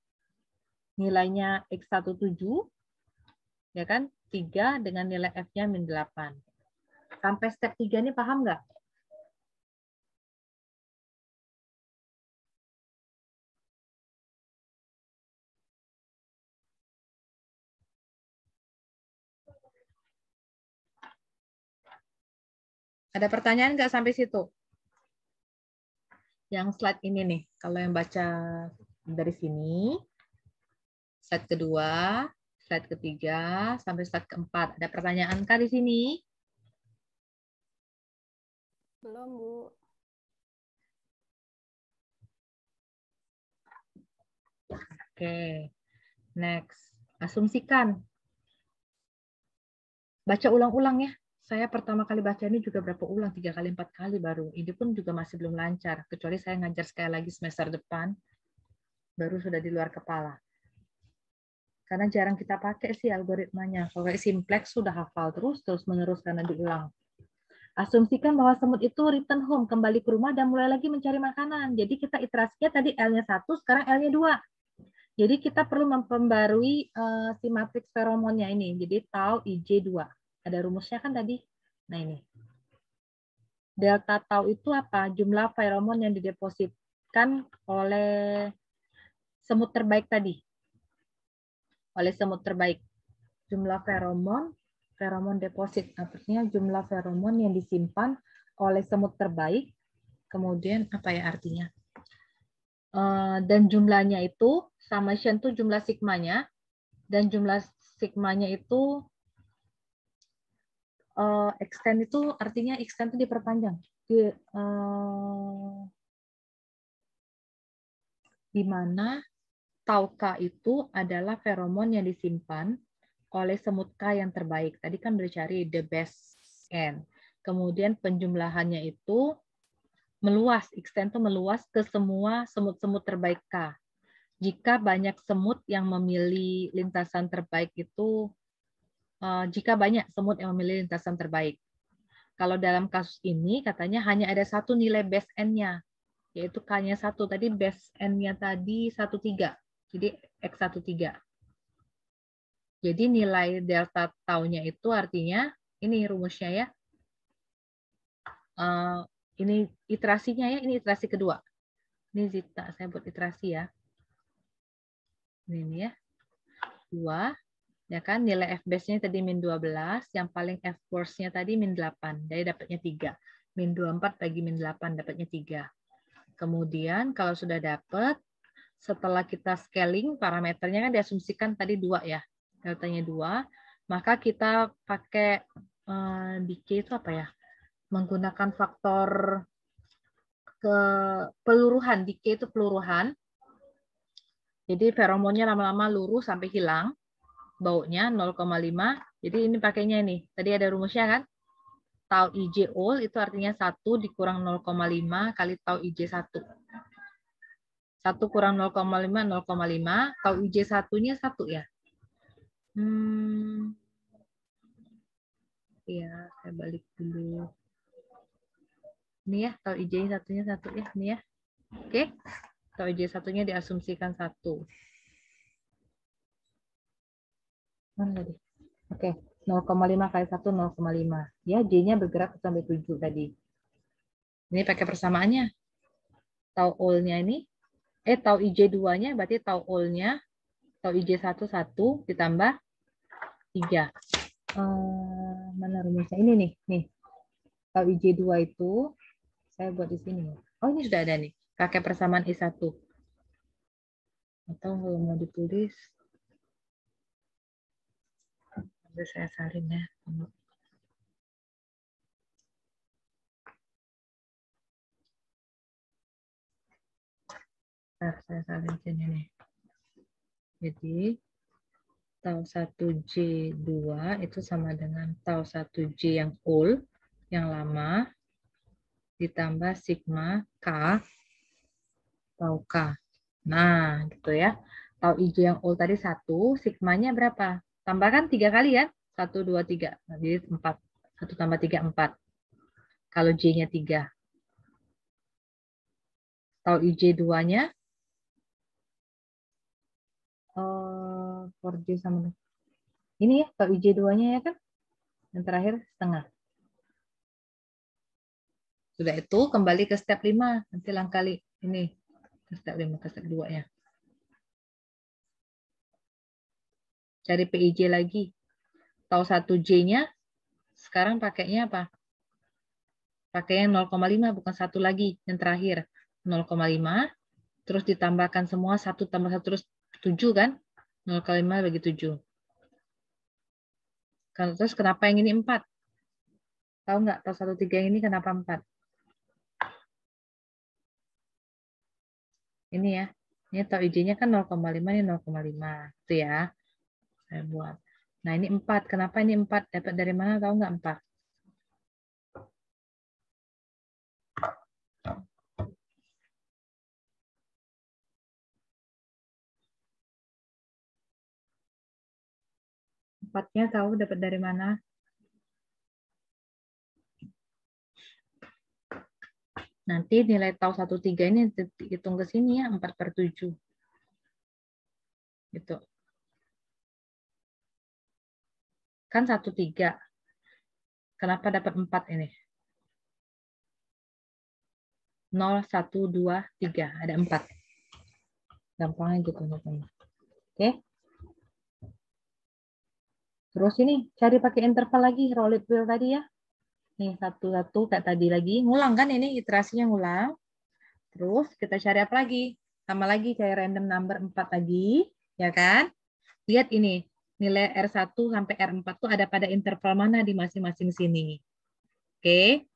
Nilainya X17 ya kan? 3 dengan nilai F-nya min 8. Sampai step 3 ini paham nggak? Ada pertanyaan nggak sampai situ? Yang slide ini nih, kalau yang baca dari sini, slide kedua, slide ketiga, sampai slide keempat. Ada pertanyaan kah di sini? Belum, Bu. Oke, next. Asumsikan. Baca ulang-ulang ya. Saya pertama kali baca ini juga berapa ulang, 3 kali, 4 kali baru. Ini pun juga masih belum lancar. Kecuali saya ngajar sekali lagi semester depan, baru sudah di luar kepala. Karena jarang kita pakai sih algoritmanya. Kalau kayak simplex sudah hafal terus menerus karena diulang. Asumsikan bahwa semut itu return home, kembali ke rumah dan mulai lagi mencari makanan. Jadi kita iterasinya tadi L-nya 1, sekarang L-nya 2. Jadi kita perlu memperbarui si matriks feromonnya ini. Jadi tau IJ2. Ada rumusnya kan tadi? Nah ini. Delta tau itu apa? Jumlah feromon yang didepositkan oleh semut terbaik tadi. Oleh semut terbaik. Jumlah feromon deposit. Artinya jumlah feromon yang disimpan oleh semut terbaik. Kemudian apa ya artinya? Dan jumlahnya itu, summation itu jumlah sigmanya. Dan jumlah sigmanya itu extend itu artinya extend itu diperpanjang. Di mana tau K itu adalah feromon yang disimpan oleh semut K yang terbaik. Tadi kan udah cari the best N. Kemudian penjumlahannya itu meluas, extend itu meluas ke semua semut-semut terbaik K. Jika banyak semut yang memilih lintasan terbaik itu, jika banyak semut yang memilih lintasan terbaik. Kalau dalam kasus ini katanya hanya ada satu nilai base N-nya, yaitu K-nya 1. Tadi base N-nya tadi 13. Jadi X13. Jadi nilai delta tau-nya itu artinya, ini rumusnya ya, ini iterasinya ya, ini iterasi kedua. Ini zeta, saya buat iterasi ya. Ini ya, 2. Ya kan, nilai F base-nya tadi min 12, yang paling F worst-nya tadi min 8, jadi dapatnya 3. Min 24 bagi min 8, dapatnya 3. Kemudian kalau sudah dapat, setelah kita scaling, parameternya kan diasumsikan tadi 2 ya, deltanya 2, maka kita pakai decay itu apa ya? Menggunakan faktor ke peluruhan, decay itu peluruhan. Jadi feromonnya lama-lama luruh sampai hilang. Baunya 0,5. Jadi ini pakainya nih. Tadi ada rumusnya kan? Tau IJ all itu artinya 1 dikurang 0,5 kali tau IJ 1. 1 kurang 0,5, 0,5. Tau IJ 1-nya 1 ya? Ya, saya balik dulu. Ini ya, tau IJ 1-nya 1 ya. Ini ya. Oke. Tau IJ 1-nya diasumsikan 1. Mana tadi? Oke, 0,5 kali 1, 0,5. Ya, J-nya bergerak sampai 7 tadi. Ini pakai persamaannya. Tau all-nya ini, tau IJ2-nya, berarti tau all-nya, tau IJ1, 1, ditambah 3. Mana rumusnya? Ini nih. Tau IJ2 itu, saya buat di sini. Oh, ini sudah ada nih. Pakai persamaan I1. Atau kalau mau ditulis, nanti saya salin ya. Nah, saya salin sini nih. Jadi, tau 1J2 itu sama dengan tau 1J yang old, yang lama, ditambah sigma K, tau K. Nah, gitu ya. Tau IJ yang old tadi 1, sigmanya berapa? Tambahkan 3 kali ya. 1, 2, 3. Nah, jadi 4. 1 tambah 3, 4. Kalau J-nya 3. Tau IJ 2-nya, for J sama ini ya, tau IJ 2-nya ya kan? Yang terakhir setengah. Sudah itu kembali ke step 5. Nanti langkah ini. Ke step 5, ke step 2-nya. Cari PIJ lagi. Tahu 1J-nya, sekarang pakainya apa? Pakainya 0,5, bukan 1 lagi. Yang terakhir, 0,5. Terus ditambahkan semua, 1 tambah 1, terus 7 kan? 0,5 bagi 7. Terus kenapa yang ini 4? Tahu nggak? Tahu 1,3 yang ini kenapa 4? Ini ya. Ini tahu IJ-nya kan 0,5, ini 0,5. Itu ya. Saya buat. Nah, ini 4. Kenapa ini 4? Dapat dari mana? Tahu nggak 4? Empatnya tahu dapat dari mana? Nanti nilai tau 1,3 ini hitung ke sini ya, 4/7. Gitu. Kan 1,3. Kenapa dapat 4 ini? 0, 1, 2, 3. Ada 4. Gampangnya gitu. Oke. Terus ini, cari pakai interval lagi, roll it wheel tadi ya. Nih, 1-1 kayak tadi lagi. Ngulang kan ini, iterasinya ngulang. Terus kita cari apa lagi? Sama lagi kayak random number 4 lagi. Ya kan? Lihat ini, nilai R1 sampai R4 tuh ada pada interval mana di masing-masing sini. Oke.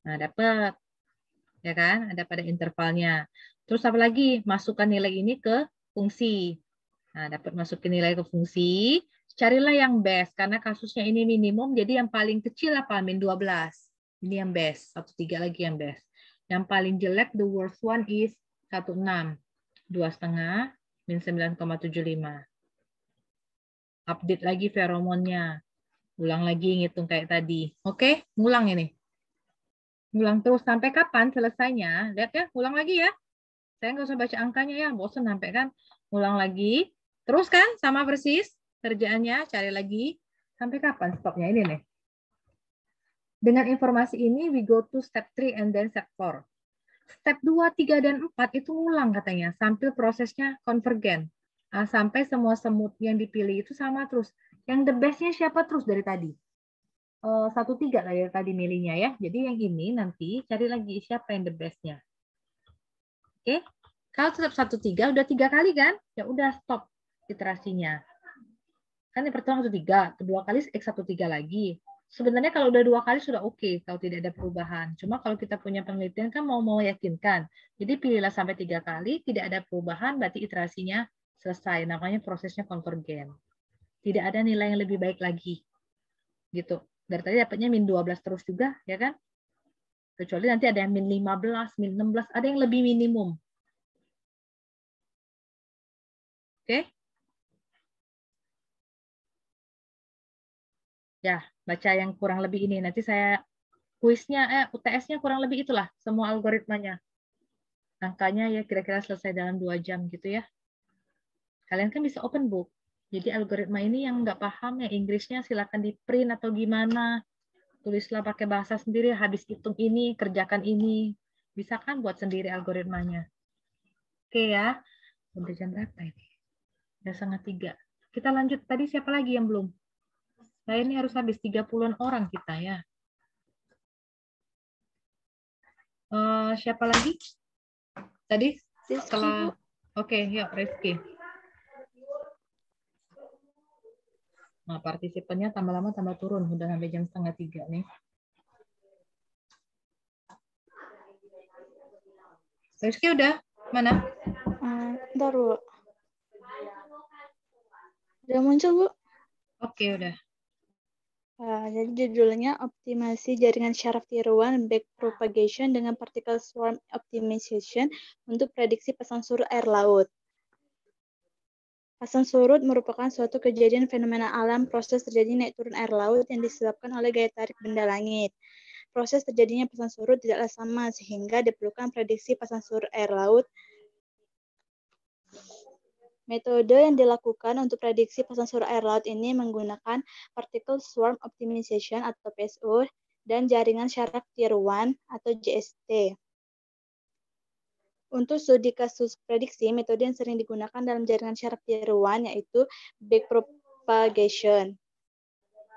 Nah, dapat. Ya kan? Ada pada intervalnya. Terus apa lagi? Masukkan nilai ini ke fungsi. Nah, dapat masukin nilai ke fungsi. Carilah yang best. Karena kasusnya ini minimum, jadi yang paling kecil apa? Min 12. Ini yang best. 1,3 lagi yang best. Yang paling jelek, the worst one is 1,6. 2,5, min 9,75. Update lagi feromonnya. Ulang lagi ngitung kayak tadi. Oke, ngulang ini. Ngulang terus sampai kapan selesainya? Lihat ya, ulang lagi ya. Saya nggak usah baca angkanya ya, bosan sampai kan. Ulang lagi. Terus kan, sama persis kerjaannya, cari lagi. Sampai kapan stopnya? Ini nih. Dengan informasi ini, we go to step 3 and then step 4. Step 2, 3, dan 4 itu ngulang katanya. Sampai prosesnya konvergen. Sampai semua semut yang dipilih itu sama terus. Yang the best-nya siapa terus dari tadi? 1,3 dari tadi milihnya ya. Jadi yang ini nanti cari lagi siapa yang the best-nya. Oke. Kalau tetap 1,3 udah 3 kali kan? Ya udah stop iterasinya. Kan yang pertama 1,3, kedua kali X 1,3 lagi. Sebenarnya kalau udah 2 kali sudah oke, kalau tidak ada perubahan. Cuma kalau kita punya penelitian kan mau meyakinkan. Jadi pilihlah sampai 3 kali, tidak ada perubahan, berarti iterasinya selesai. Namanya prosesnya konvergen. Tidak ada nilai yang lebih baik lagi. Gitu. Dari tadi dapatnya min 12 terus juga, ya kan? Kecuali nanti ada yang min 15, min 16, ada yang lebih minimum. Oke? Ya, baca yang kurang lebih ini. Nanti saya kuisnya, UTS-nya kurang lebih itulah, semua algoritmanya. Angkanya ya kira-kira selesai dalam 2 jam gitu ya. Kalian kan bisa open book. Jadi algoritma ini yang nggak paham ya Inggrisnya silakan di print atau gimana. Tulislah pakai bahasa sendiri, habis hitung ini, kerjakan ini. Bisa kan buat sendiri algoritmanya. Oke ya. Udah jam berapa ini? Udah 2:30. Kita lanjut. Tadi siapa lagi yang belum? Saya ini harus habis 30-an orang kita ya. Siapa lagi? Tadi setelah Oke, yuk Rizky. Nah, partisipannya tambah lama tambah turun. Udah sampai jam 2:30 nih. Rizky udah? Mana? Bentar, Bu. Udah muncul, Bu. Oke, udah. Jadi judulnya optimasi jaringan syaraf tier 1 backpropagation dengan particle swarm optimization untuk prediksi pasang surut air laut. Pasang surut merupakan suatu kejadian fenomena alam proses terjadi naik turun air laut yang disebabkan oleh gaya tarik benda langit. Proses terjadinya pasang surut tidaklah sama sehingga diperlukan prediksi pasang surut air laut. Metode yang dilakukan untuk prediksi pasang surut air laut ini menggunakan particle swarm optimization atau PSO dan jaringan syaraf tier 1 atau JST. Untuk studi kasus prediksi, metode yang sering digunakan dalam jaringan syaraf tier 1 yaitu backpropagation.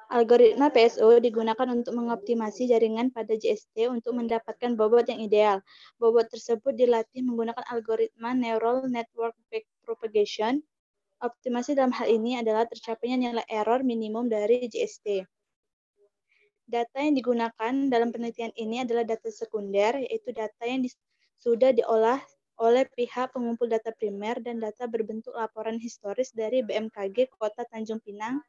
Algoritma PSO digunakan untuk mengoptimasi jaringan pada JST untuk mendapatkan bobot yang ideal. Bobot tersebut dilatih menggunakan algoritma Neural Network Backpropagation. Optimasi dalam hal ini adalah tercapainya nilai error minimum dari JST. Data yang digunakan dalam penelitian ini adalah data sekunder, yaitu data yang sudah diolah oleh pihak pengumpul data primer dan data berbentuk laporan historis dari BMKG Kota Tanjung Pinang,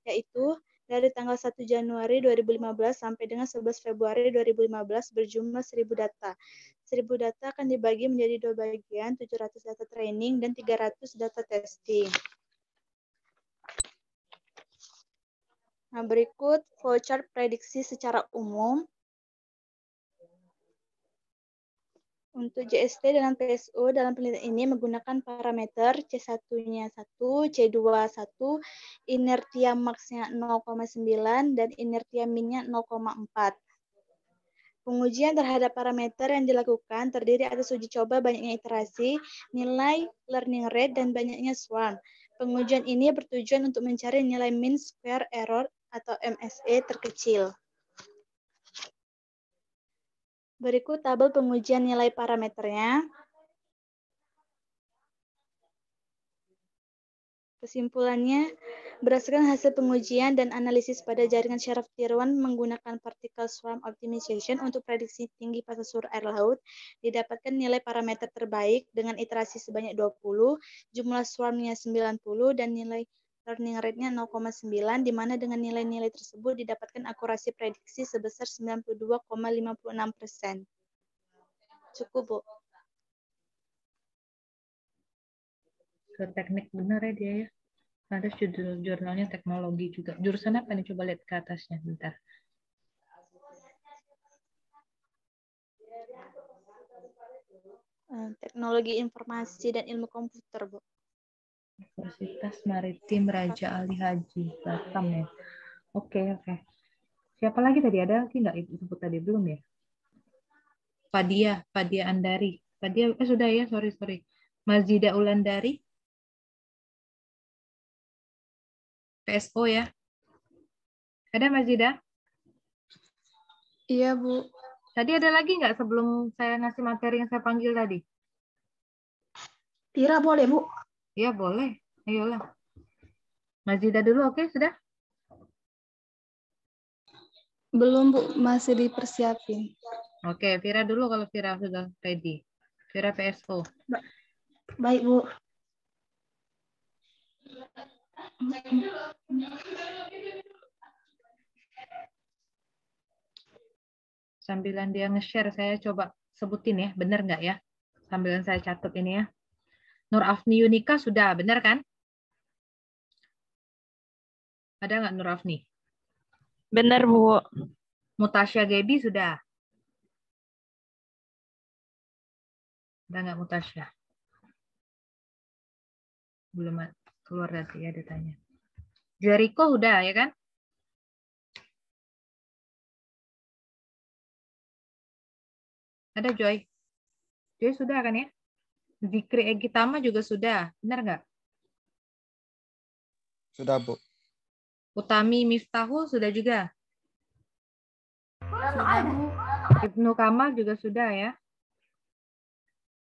yaitu dari tanggal 1 Januari 2015 sampai dengan 11 Februari 2015 berjumlah 1.000 data. 1.000 data akan dibagi menjadi 2 bagian, 700 data training dan 300 data testing. Nah, berikut flowchart prediksi secara umum. Untuk JST dan PSO dalam penelitian ini menggunakan parameter C1-nya 1, C2 1, inertia max-nya 0,9, dan inertia min-nya 0,4. Pengujian terhadap parameter yang dilakukan terdiri atas uji coba banyaknya iterasi, nilai learning rate, dan banyaknya swarm. Pengujian ini bertujuan untuk mencari nilai mean square error atau MSE terkecil. Berikut tabel pengujian nilai parameternya. Kesimpulannya, berdasarkan hasil pengujian dan analisis pada jaringan syaraf tier 1 menggunakan particle swarm optimization untuk prediksi tinggi pasang surut air laut, didapatkan nilai parameter terbaik dengan iterasi sebanyak 20, jumlah swarm-nya 90, dan nilai learning rate-nya 0,9, di mana dengan nilai-nilai tersebut didapatkan akurasi prediksi sebesar 92,56%. Cukup, Bu. Ke teknik benar ya dia ya. Ada jurnalnya teknologi juga. Jurusan apa nih? Coba lihat ke atasnya bentar. Teknologi informasi dan ilmu komputer, Bu. Universitas Maritim Raja Ali Haji, Batam ya. Oke. Siapa lagi tadi? Ada lagi nggak Ibu sebut tadi? Belum ya? Fadia Andari. Fadia, sudah ya, sorry. Mazida Ulandari. PSO ya. Ada Mazida? Iya, Bu. Tadi ada lagi nggak sebelum saya ngasih materi yang saya panggil tadi? Tira boleh, Bu? Iya, boleh. Ayolah. Mazida dulu, oke? Sudah? Belum, Bu. Masih dipersiapin. Oke, Vira dulu kalau Vira sudah ready. Vira PSO. Baik, Bu. Sambilan dia nge-share, saya coba sebutin ya, benar nggak ya? Sambilan saya catat ini ya. Nur Afni Yunika sudah, benar kan? Ada nggak Nur Afni? Benar, Bu. Mutasya Gebi sudah. Ada nggak Mutasya? Belum keluar nanti ya datanya. Jericho udah ya kan? Ada Joy. Joy sudah kan ya? Zikri Egitama juga sudah. Benar nggak? Sudah, Bu. Utami Miftahul sudah juga. Sudah, Bu. Ibnu Kamal juga sudah ya.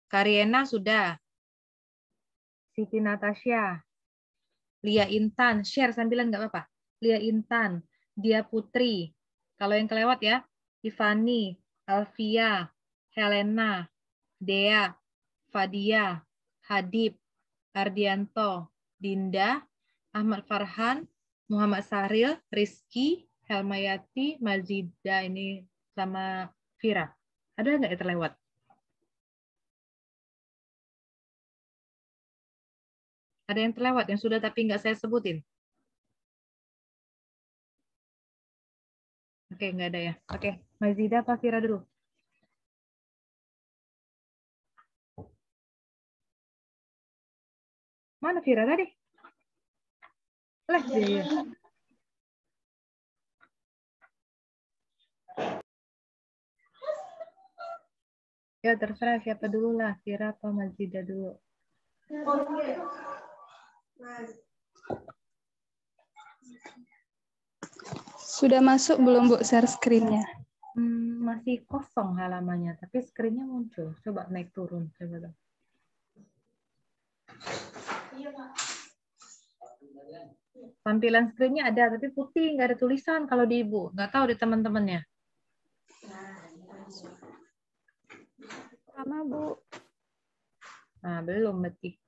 Kariena sudah. Siti Natasha. Lia Intan, share sambilan nggak apa-apa. Lia Intan, Dia Putri. Kalau yang kelewat ya, Tiffany, Alfia, Helena, Dea, Fadia, Hadib, Ardianto, Dinda, Ahmad Farhan, Muhammad Sahril, Rizky, Helmayati, Mazida ini sama Vira. Ada nggak yang terlewat? Ada yang terlewat yang sudah tapi nggak saya sebutin? Oke, nggak ada ya. Oke, Mazida apa Vira dulu? Mana Vira tadi? Lah, dia. Ya, terserah siapa dulu lah. Vira apa Mazida dulu? Sudah masuk belum Bu share screen-nya? Masih kosong halamannya, tapi screen-nya muncul. Coba naik turun. Coba. Tampilan screen-nya ada, tapi putih, nggak ada tulisan kalau di Ibu. Nggak tahu di teman-temannya. Sama Bu. Nah, belum berarti.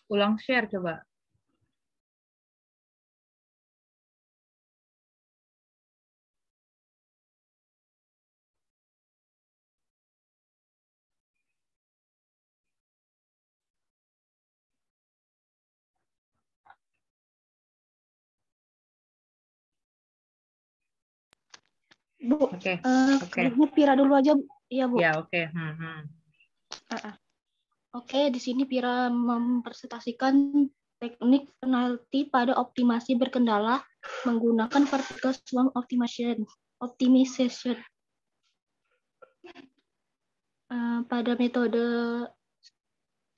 Ulang share coba. Bu, Oke. screen-nya Pira dulu aja, ya Bu. Ya, oke. Oke, di sini Pira mempresentasikan teknik penalti pada optimasi berkendala menggunakan vertical swarm optimization. Pada metode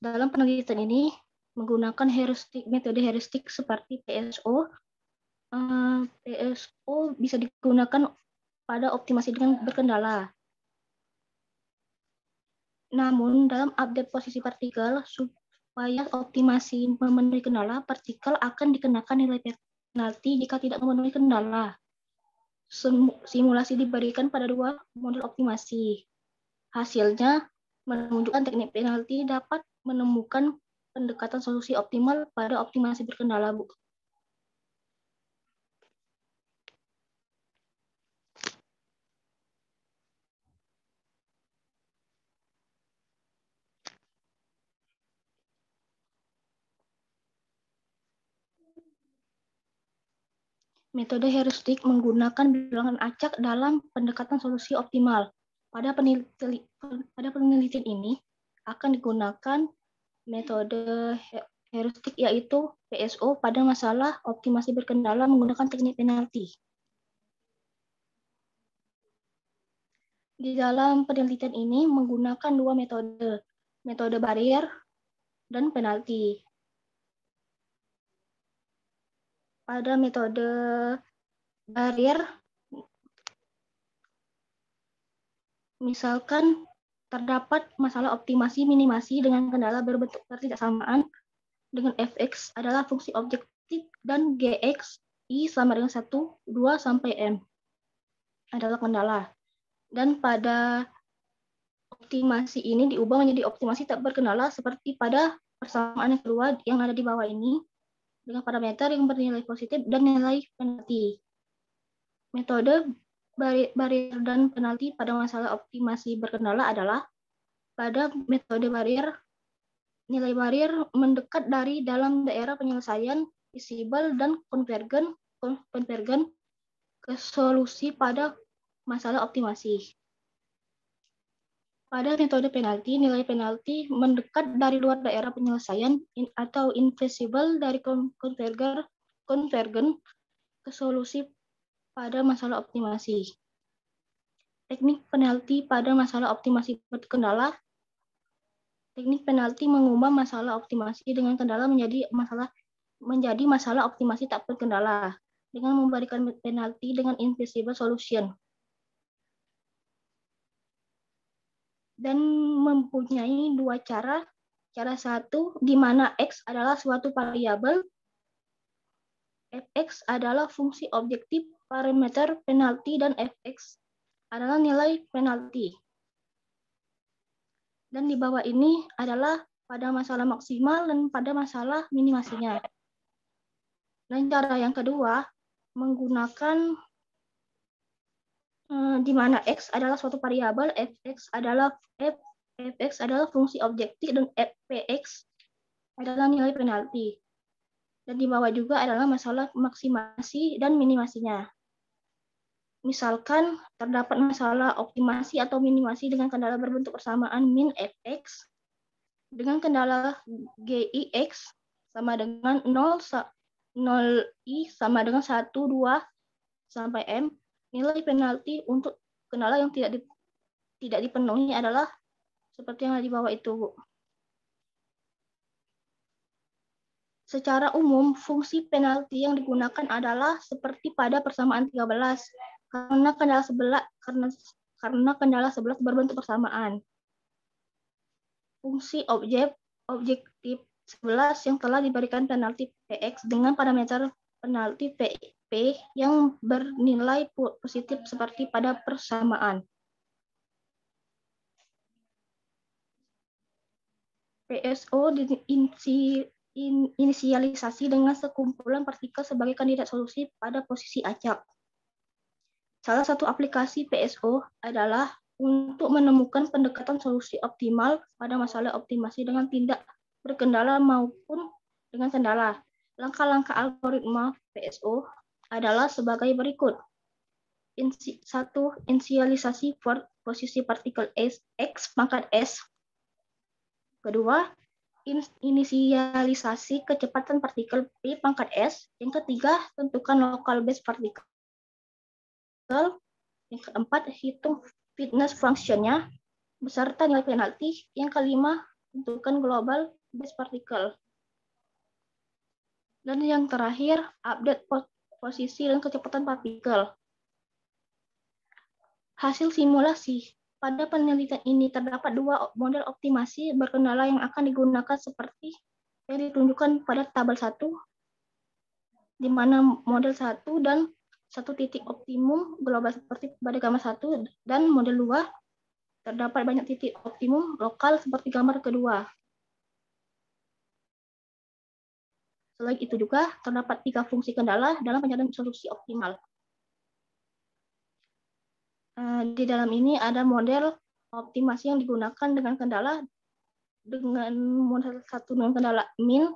dalam penelitian ini menggunakan metode heuristik seperti PSO. PSO bisa digunakan pada optimasi dengan berkendala. Namun dalam update posisi partikel, supaya optimasi memenuhi kendala, partikel akan dikenakan nilai penalti jika tidak memenuhi kendala. Simulasi diberikan pada dua model optimasi. Hasilnya menunjukkan teknik penalti dapat menemukan pendekatan solusi optimal pada optimasi berkendala, Bu. Metode heuristik menggunakan bilangan acak dalam pendekatan solusi optimal. Pada penelitian ini akan digunakan metode heuristik yaitu PSO pada masalah optimasi berkendala menggunakan teknik penalti. Di dalam penelitian ini menggunakan dua metode barrier dan penalti. Pada metode barrier, misalkan terdapat masalah optimasi minimasi dengan kendala berbentuk ketidaksamaan dengan fx adalah fungsi objektif dan gx i sama dengan 1, 2, sampai m adalah kendala. Dan pada optimasi ini diubah menjadi optimasi tak berkendala seperti pada persamaan yang kedua yang ada di bawah ini dengan parameter yang bernilai positif dan nilai penalti. Metode barrier dan penalti pada masalah optimasi berkendala adalah pada metode barrier, nilai barrier mendekat dari dalam daerah penyelesaian visible dan konvergen ke solusi pada masalah optimasi. Pada metode penalti, nilai penalti mendekat dari luar daerah penyelesaian atau invisible dari konvergen ke solusi pada masalah optimasi. Teknik penalti pada masalah optimasi berkendala. Teknik penalti mengubah masalah optimasi dengan kendala menjadi masalah optimasi tak berkendala. dengan memberikan penalti dengan invisible solution. Dan mempunyai dua cara. Cara satu, di mana X adalah suatu variabel, Fx adalah fungsi objektif parameter penalti, dan Fx adalah nilai penalti. Dan di bawah ini adalah pada masalah maksimal dan pada masalah minimasinya. Dan cara yang kedua, menggunakan di mana X adalah suatu variabel, Fx adalah fungsi objektif, dan Px adalah nilai penalti. Dan di bawah juga adalah masalah maksimasi dan minimasinya. Misalkan terdapat masalah optimasi atau minimasi dengan kendala berbentuk persamaan min Fx dengan kendala Gix sama dengan 0i sama dengan 1, 2, sampai M. Nilai penalti untuk kendala yang tidak dipenuhi adalah seperti yang di bawah itu, Bu. Secara umum, fungsi penalti yang digunakan adalah seperti pada persamaan 13, karena kendala 11 berbentuk persamaan. Fungsi objektif 11 yang telah diberikan penalti Px dengan parameter penalti P yang bernilai positif seperti pada persamaan. PSO inisialisasi dengan sekumpulan partikel sebagai kandidat solusi pada posisi acak. Salah satu aplikasi PSO adalah untuk menemukan pendekatan solusi optimal pada masalah optimasi dengan tidak berkendala maupun dengan kendala. Langkah-langkah algoritma PSO adalah sebagai berikut. 1. Inisialisasi posisi partikel X pangkat S. Kedua, inisialisasi kecepatan partikel P pangkat S. Yang ketiga, tentukan local base partikel. Yang keempat, hitung fitness function-nya beserta nilai penalti. Yang kelima, tentukan global base particle. Dan yang terakhir, update posisi dan kecepatan partikel. Hasil simulasi. Pada penelitian ini terdapat dua model optimasi berkendala yang akan digunakan seperti yang ditunjukkan pada tabel 1, di mana model 1 dan satu titik optimum global seperti pada gambar 1, dan model 2 terdapat banyak titik optimum lokal seperti gambar kedua. Selain itu juga terdapat 3 fungsi kendala dalam pencarian solusi optimal. Di dalam ini ada model optimasi yang digunakan dengan kendala dengan model 1 dengan kendala min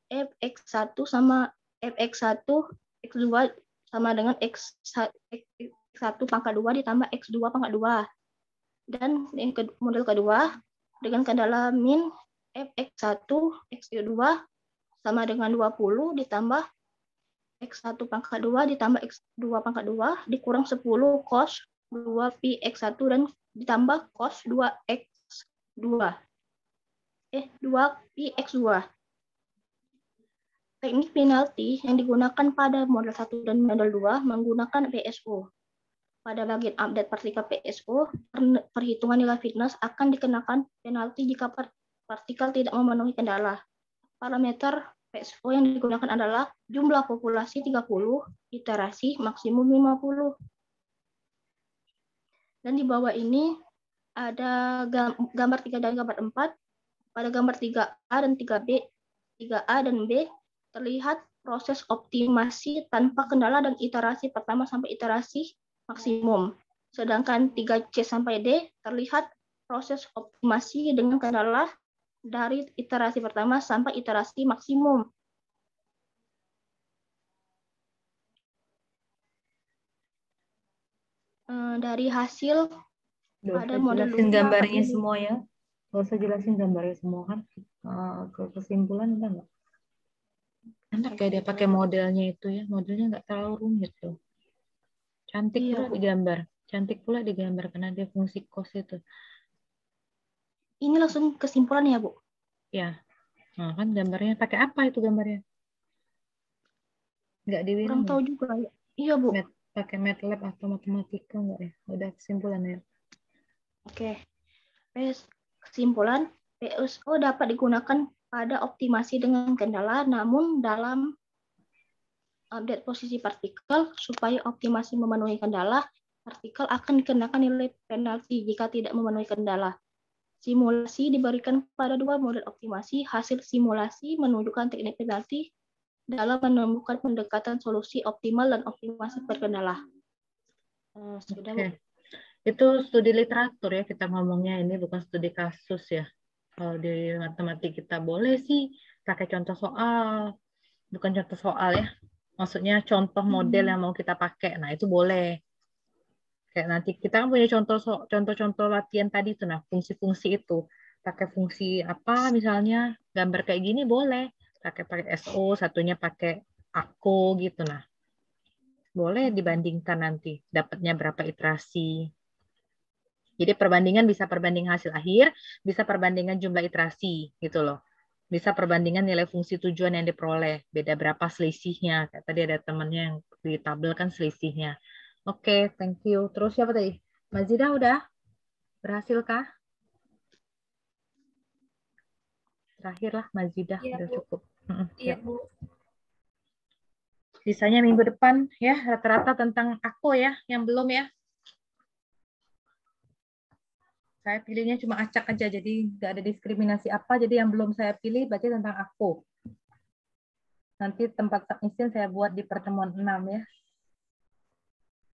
Fx1 sama Fx1 X2 sama dengan X1 pangkat 2 ditambah X2 pangkat 2. Dan model kedua dengan kendala min Fx1 X2 sama dengan 20 ditambah X1 pangkat 2 ditambah X2 pangkat 2 dikurang 10 cos 2 pi X1 dan ditambah cos 2 pi X2. Teknik penalti yang digunakan pada model 1 dan model 2 menggunakan PSO. Pada bagian update partikel PSO, perhitungan nilai fitness akan dikenakan penalti jika partikel tidak memenuhi kendala. Parameter PSO yang digunakan adalah jumlah populasi 30, iterasi maksimum 50. Dan di bawah ini ada gambar 3 dan gambar 4. Pada gambar 3A dan 3B, 3A dan B terlihat proses optimasi tanpa kendala dan iterasi pertama sampai iterasi maksimum. Sedangkan 3C sampai D terlihat proses optimasi dengan kendala dari iterasi pertama sampai iterasi maksimum. Dari hasil ada model jelasin gambarnya semua ya. Nggak usah jelasin gambarnya semua kan. Ke kesimpulan enggak? Enak kayak dia pakai modelnya itu ya. Modelnya nggak terlalu rumit tuh. Cantik pula digambar. Cantik pula digambar karena dia fungsi cos itu. Ini langsung kesimpulan ya, Bu? Ya. Nah, kan gambarnya pakai apa itu gambarnya? Nggak di Kurang Windows tahu ya? juga ya. Iya, Bu. Pakai MATLAB atau matematika nggak ya? Udah kesimpulan ya. Oke. Kesimpulan, PSO dapat digunakan pada optimasi dengan kendala, namun dalam update posisi partikel supaya optimasi memenuhi kendala, partikel akan dikenakan nilai penalti jika tidak memenuhi kendala. Simulasi diberikan pada dua model optimasi. Hasil simulasi menunjukkan teknik penalti dalam menemukan pendekatan solusi optimal dan optimasi berkendala. Sudah, Bu. Oke. Itu studi literatur ya kita ngomongnya, ini bukan studi kasus ya. Kalau di matematik kita boleh sih pakai contoh soal, bukan contoh soal ya. Maksudnya contoh model yang mau kita pakai. Nah, itu boleh. Kayak nanti kita kan punya contoh-contoh latihan tadi tuh, nah fungsi-fungsi itu. Pakai fungsi apa misalnya, gambar kayak gini boleh. Pakai SO, satunya pakai AKO gitu. Nah, boleh dibandingkan nanti dapatnya berapa iterasi. Jadi perbandingan bisa perbandingan hasil akhir, bisa perbandingan jumlah iterasi gitu loh. Bisa perbandingan nilai fungsi tujuan yang diperoleh, beda berapa selisihnya. Kayak tadi ada temannya yang di tabel kan selisihnya. Oke, thank you. Terus siapa tadi? Mazida udah? Berhasil kah? Terakhirlah Mazida, Iya, udah Bu. cukup. Iya, Yuk. Bu. Sisanya minggu depan ya, rata-rata tentang aku ya, yang belum ya. Saya pilihnya cuma acak aja, jadi nggak ada diskriminasi apa. Jadi yang belum saya pilih baca tentang aku. Nanti tempat submission saya buat di pertemuan 6 ya.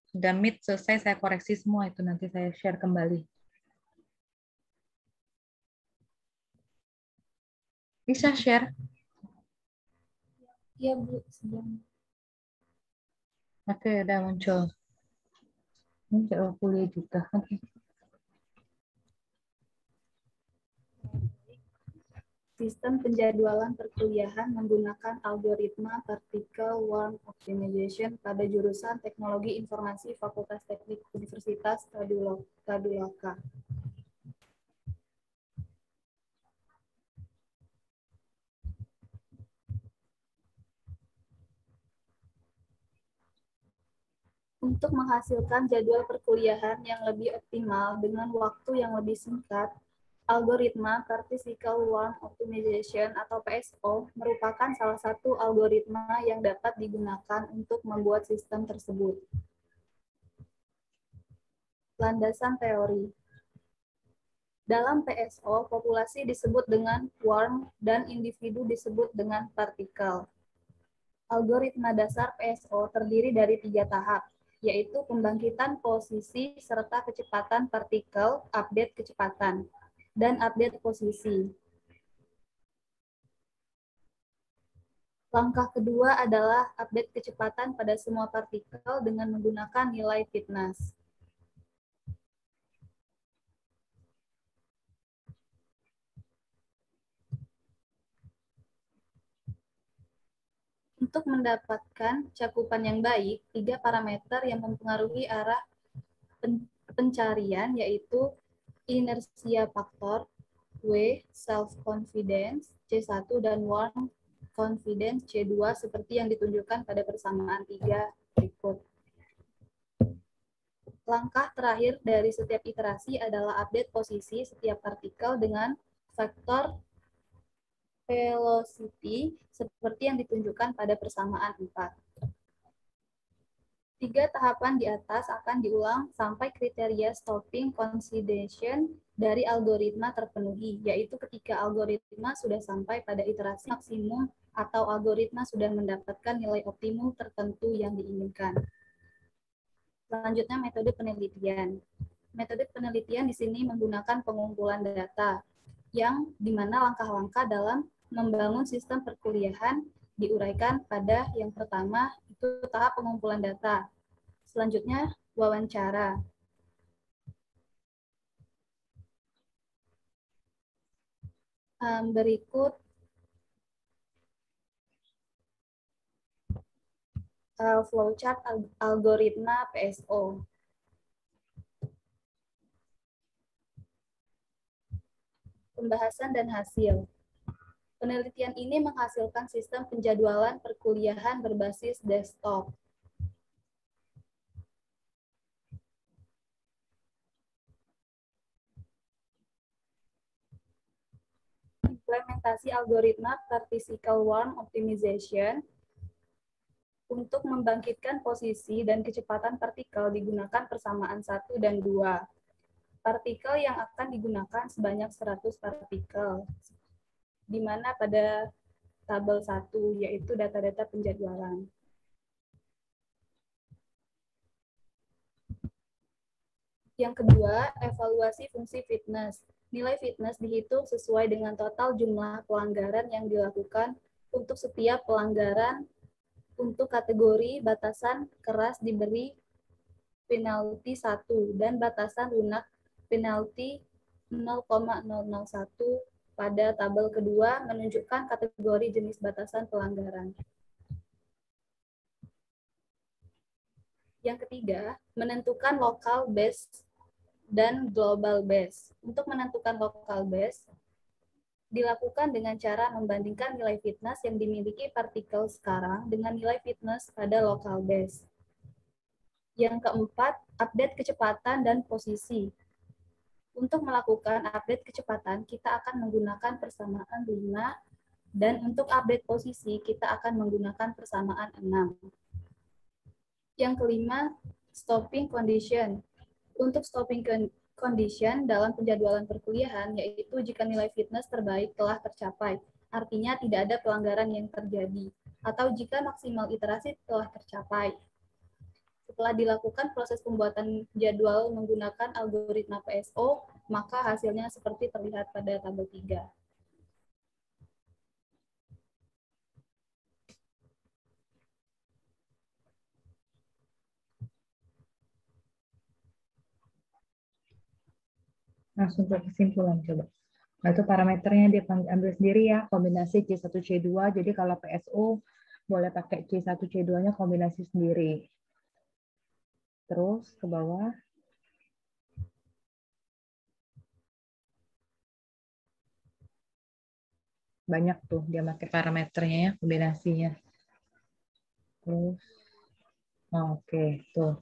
Sudah meet selesai, saya koreksi semua itu. Nanti saya share kembali. Bisa share? Iya, Bu. Sedang. Oke, udah muncul. Ini jadwal kuliah juga. Oke. Sistem penjadwalan perkuliahan menggunakan algoritma vertical worm optimization pada jurusan Teknologi Informasi Fakultas Teknik Universitas Tadulako. Untuk menghasilkan jadwal perkuliahan yang lebih optimal dengan waktu yang lebih singkat, algoritma Vertical Worm Optimization atau PSO merupakan salah satu algoritma yang dapat digunakan untuk membuat sistem tersebut. Landasan teori. Dalam PSO, populasi disebut dengan worm dan individu disebut dengan partikel. Algoritma dasar PSO terdiri dari 3 tahap, yaitu pembangkitan posisi serta kecepatan partikel, update kecepatan, dan update posisi. Langkah kedua adalah update kecepatan pada semua partikel dengan menggunakan nilai fitness. Untuk mendapatkan cakupan yang baik, 3 parameter yang mempengaruhi arah pencarian yaitu inersia faktor, W, self-confidence, C1, dan worm confidence, C2, seperti yang ditunjukkan pada persamaan 3 berikut. Langkah terakhir dari setiap iterasi adalah update posisi setiap partikel dengan faktor velocity seperti yang ditunjukkan pada persamaan 4. 3 tahapan di atas akan diulang sampai kriteria stopping consideration dari algoritma terpenuhi, yaitu ketika algoritma sudah sampai pada iterasi maksimum atau algoritma sudah mendapatkan nilai optimum tertentu yang diinginkan. Selanjutnya, metode penelitian. Metode penelitian di sini menggunakan pengumpulan data, yang dimana langkah-langkah dalam membangun sistem perkuliahan diuraikan pada yang pertama itu tahap pengumpulan data. Selanjutnya wawancara. Berikut flowchart algoritma PSO. Pembahasan dan hasil. Penelitian ini menghasilkan sistem penjadwalan perkuliahan berbasis desktop. Implementasi algoritma vertical warm optimization untuk membangkitkan posisi dan kecepatan partikel digunakan persamaan 1 dan 2. Partikel yang akan digunakan sebanyak 100 partikel, di mana pada tabel 1, yaitu data-data penjadwalan. Yang kedua, evaluasi fungsi fitness. Nilai fitness dihitung sesuai dengan total jumlah pelanggaran yang dilakukan untuk setiap pelanggaran. Untuk kategori batasan keras diberi penalti 1 dan batasan lunak penalti 0,001 pada tabel kedua menunjukkan kategori jenis batasan pelanggaran. Yang ketiga, menentukan local base dan global base. Untuk menentukan local base, dilakukan dengan cara membandingkan nilai fitness yang dimiliki partikel sekarang dengan nilai fitness pada local base. Yang keempat, update kecepatan dan posisi. Untuk melakukan update kecepatan, kita akan menggunakan persamaan 5, dan untuk update posisi, kita akan menggunakan persamaan 6. Yang kelima, stopping condition. Untuk stopping condition dalam penjadwalan perkuliahan, yaitu jika nilai fitness terbaik telah tercapai, artinya tidak ada pelanggaran yang terjadi, atau jika maksimal iterasi telah tercapai. Setelah dilakukan proses pembuatan jadwal menggunakan algoritma PSO, maka hasilnya seperti terlihat pada tabel 3. Langsung ke kesimpulan coba. Nah, itu parameternya dia ambil sendiri ya, kombinasi C1, C2. Jadi kalau PSO boleh pakai C1, C2-nya kombinasi sendiri. Terus ke bawah. Banyak tuh dia pakai parameternya ya, kombinasinya. Terus, oke, tuh.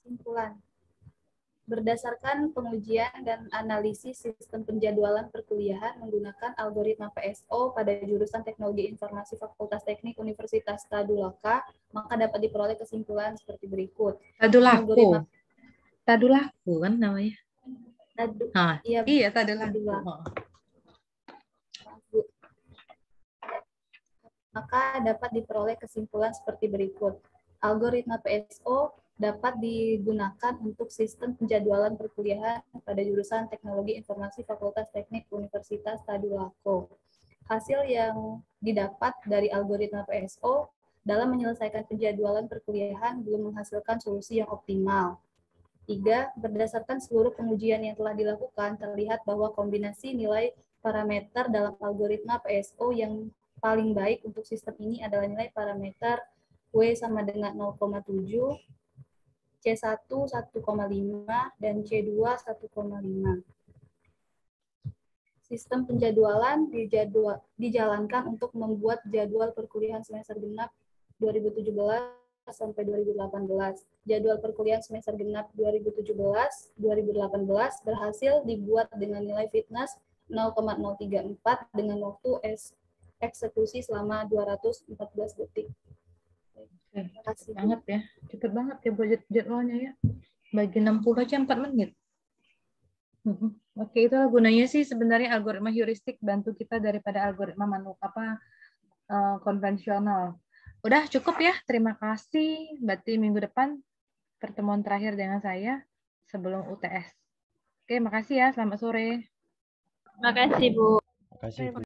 Kesimpulan. Berdasarkan pengujian dan analisis sistem penjadwalan perkuliahan menggunakan algoritma PSO pada jurusan Teknologi Informasi Fakultas Teknik Universitas Tadulako, maka dapat diperoleh kesimpulan seperti berikut. Tadulako. Tadulako kan namanya? Iya, Tadulako. Maka dapat diperoleh kesimpulan seperti berikut. Algoritma PSO dapat digunakan untuk sistem penjadwalan perkuliahan pada jurusan Teknologi Informasi Fakultas Teknik Universitas Tadulako. Hasil yang didapat dari algoritma PSO dalam menyelesaikan penjadwalan perkuliahan belum menghasilkan solusi yang optimal. 3. Berdasarkan seluruh pengujian yang telah dilakukan, terlihat bahwa kombinasi nilai parameter dalam algoritma PSO yang paling baik untuk sistem ini adalah nilai parameter W sama dengan 0,7, C1 1,5, dan C2 1,5. Sistem penjadwalan dijalankan untuk membuat jadwal perkuliahan semester genap 2017 sampai 2018. Jadwal perkuliahan semester genap 2017-2018 berhasil dibuat dengan nilai fitness 0,034 dengan waktu eksekusi selama 214 detik. Cepet banget ya. Cepet banget ya buat jadwalnya ya. Bagi 60 aja 4 menit. Oke, itulah gunanya sih sebenarnya algoritma heuristik bantu kita daripada algoritma konvensional. Udah cukup ya. Terima kasih. Berarti minggu depan pertemuan terakhir dengan saya sebelum UTS. Oke, makasih ya. Selamat sore. Makasih, Bu. Makasih, Bu.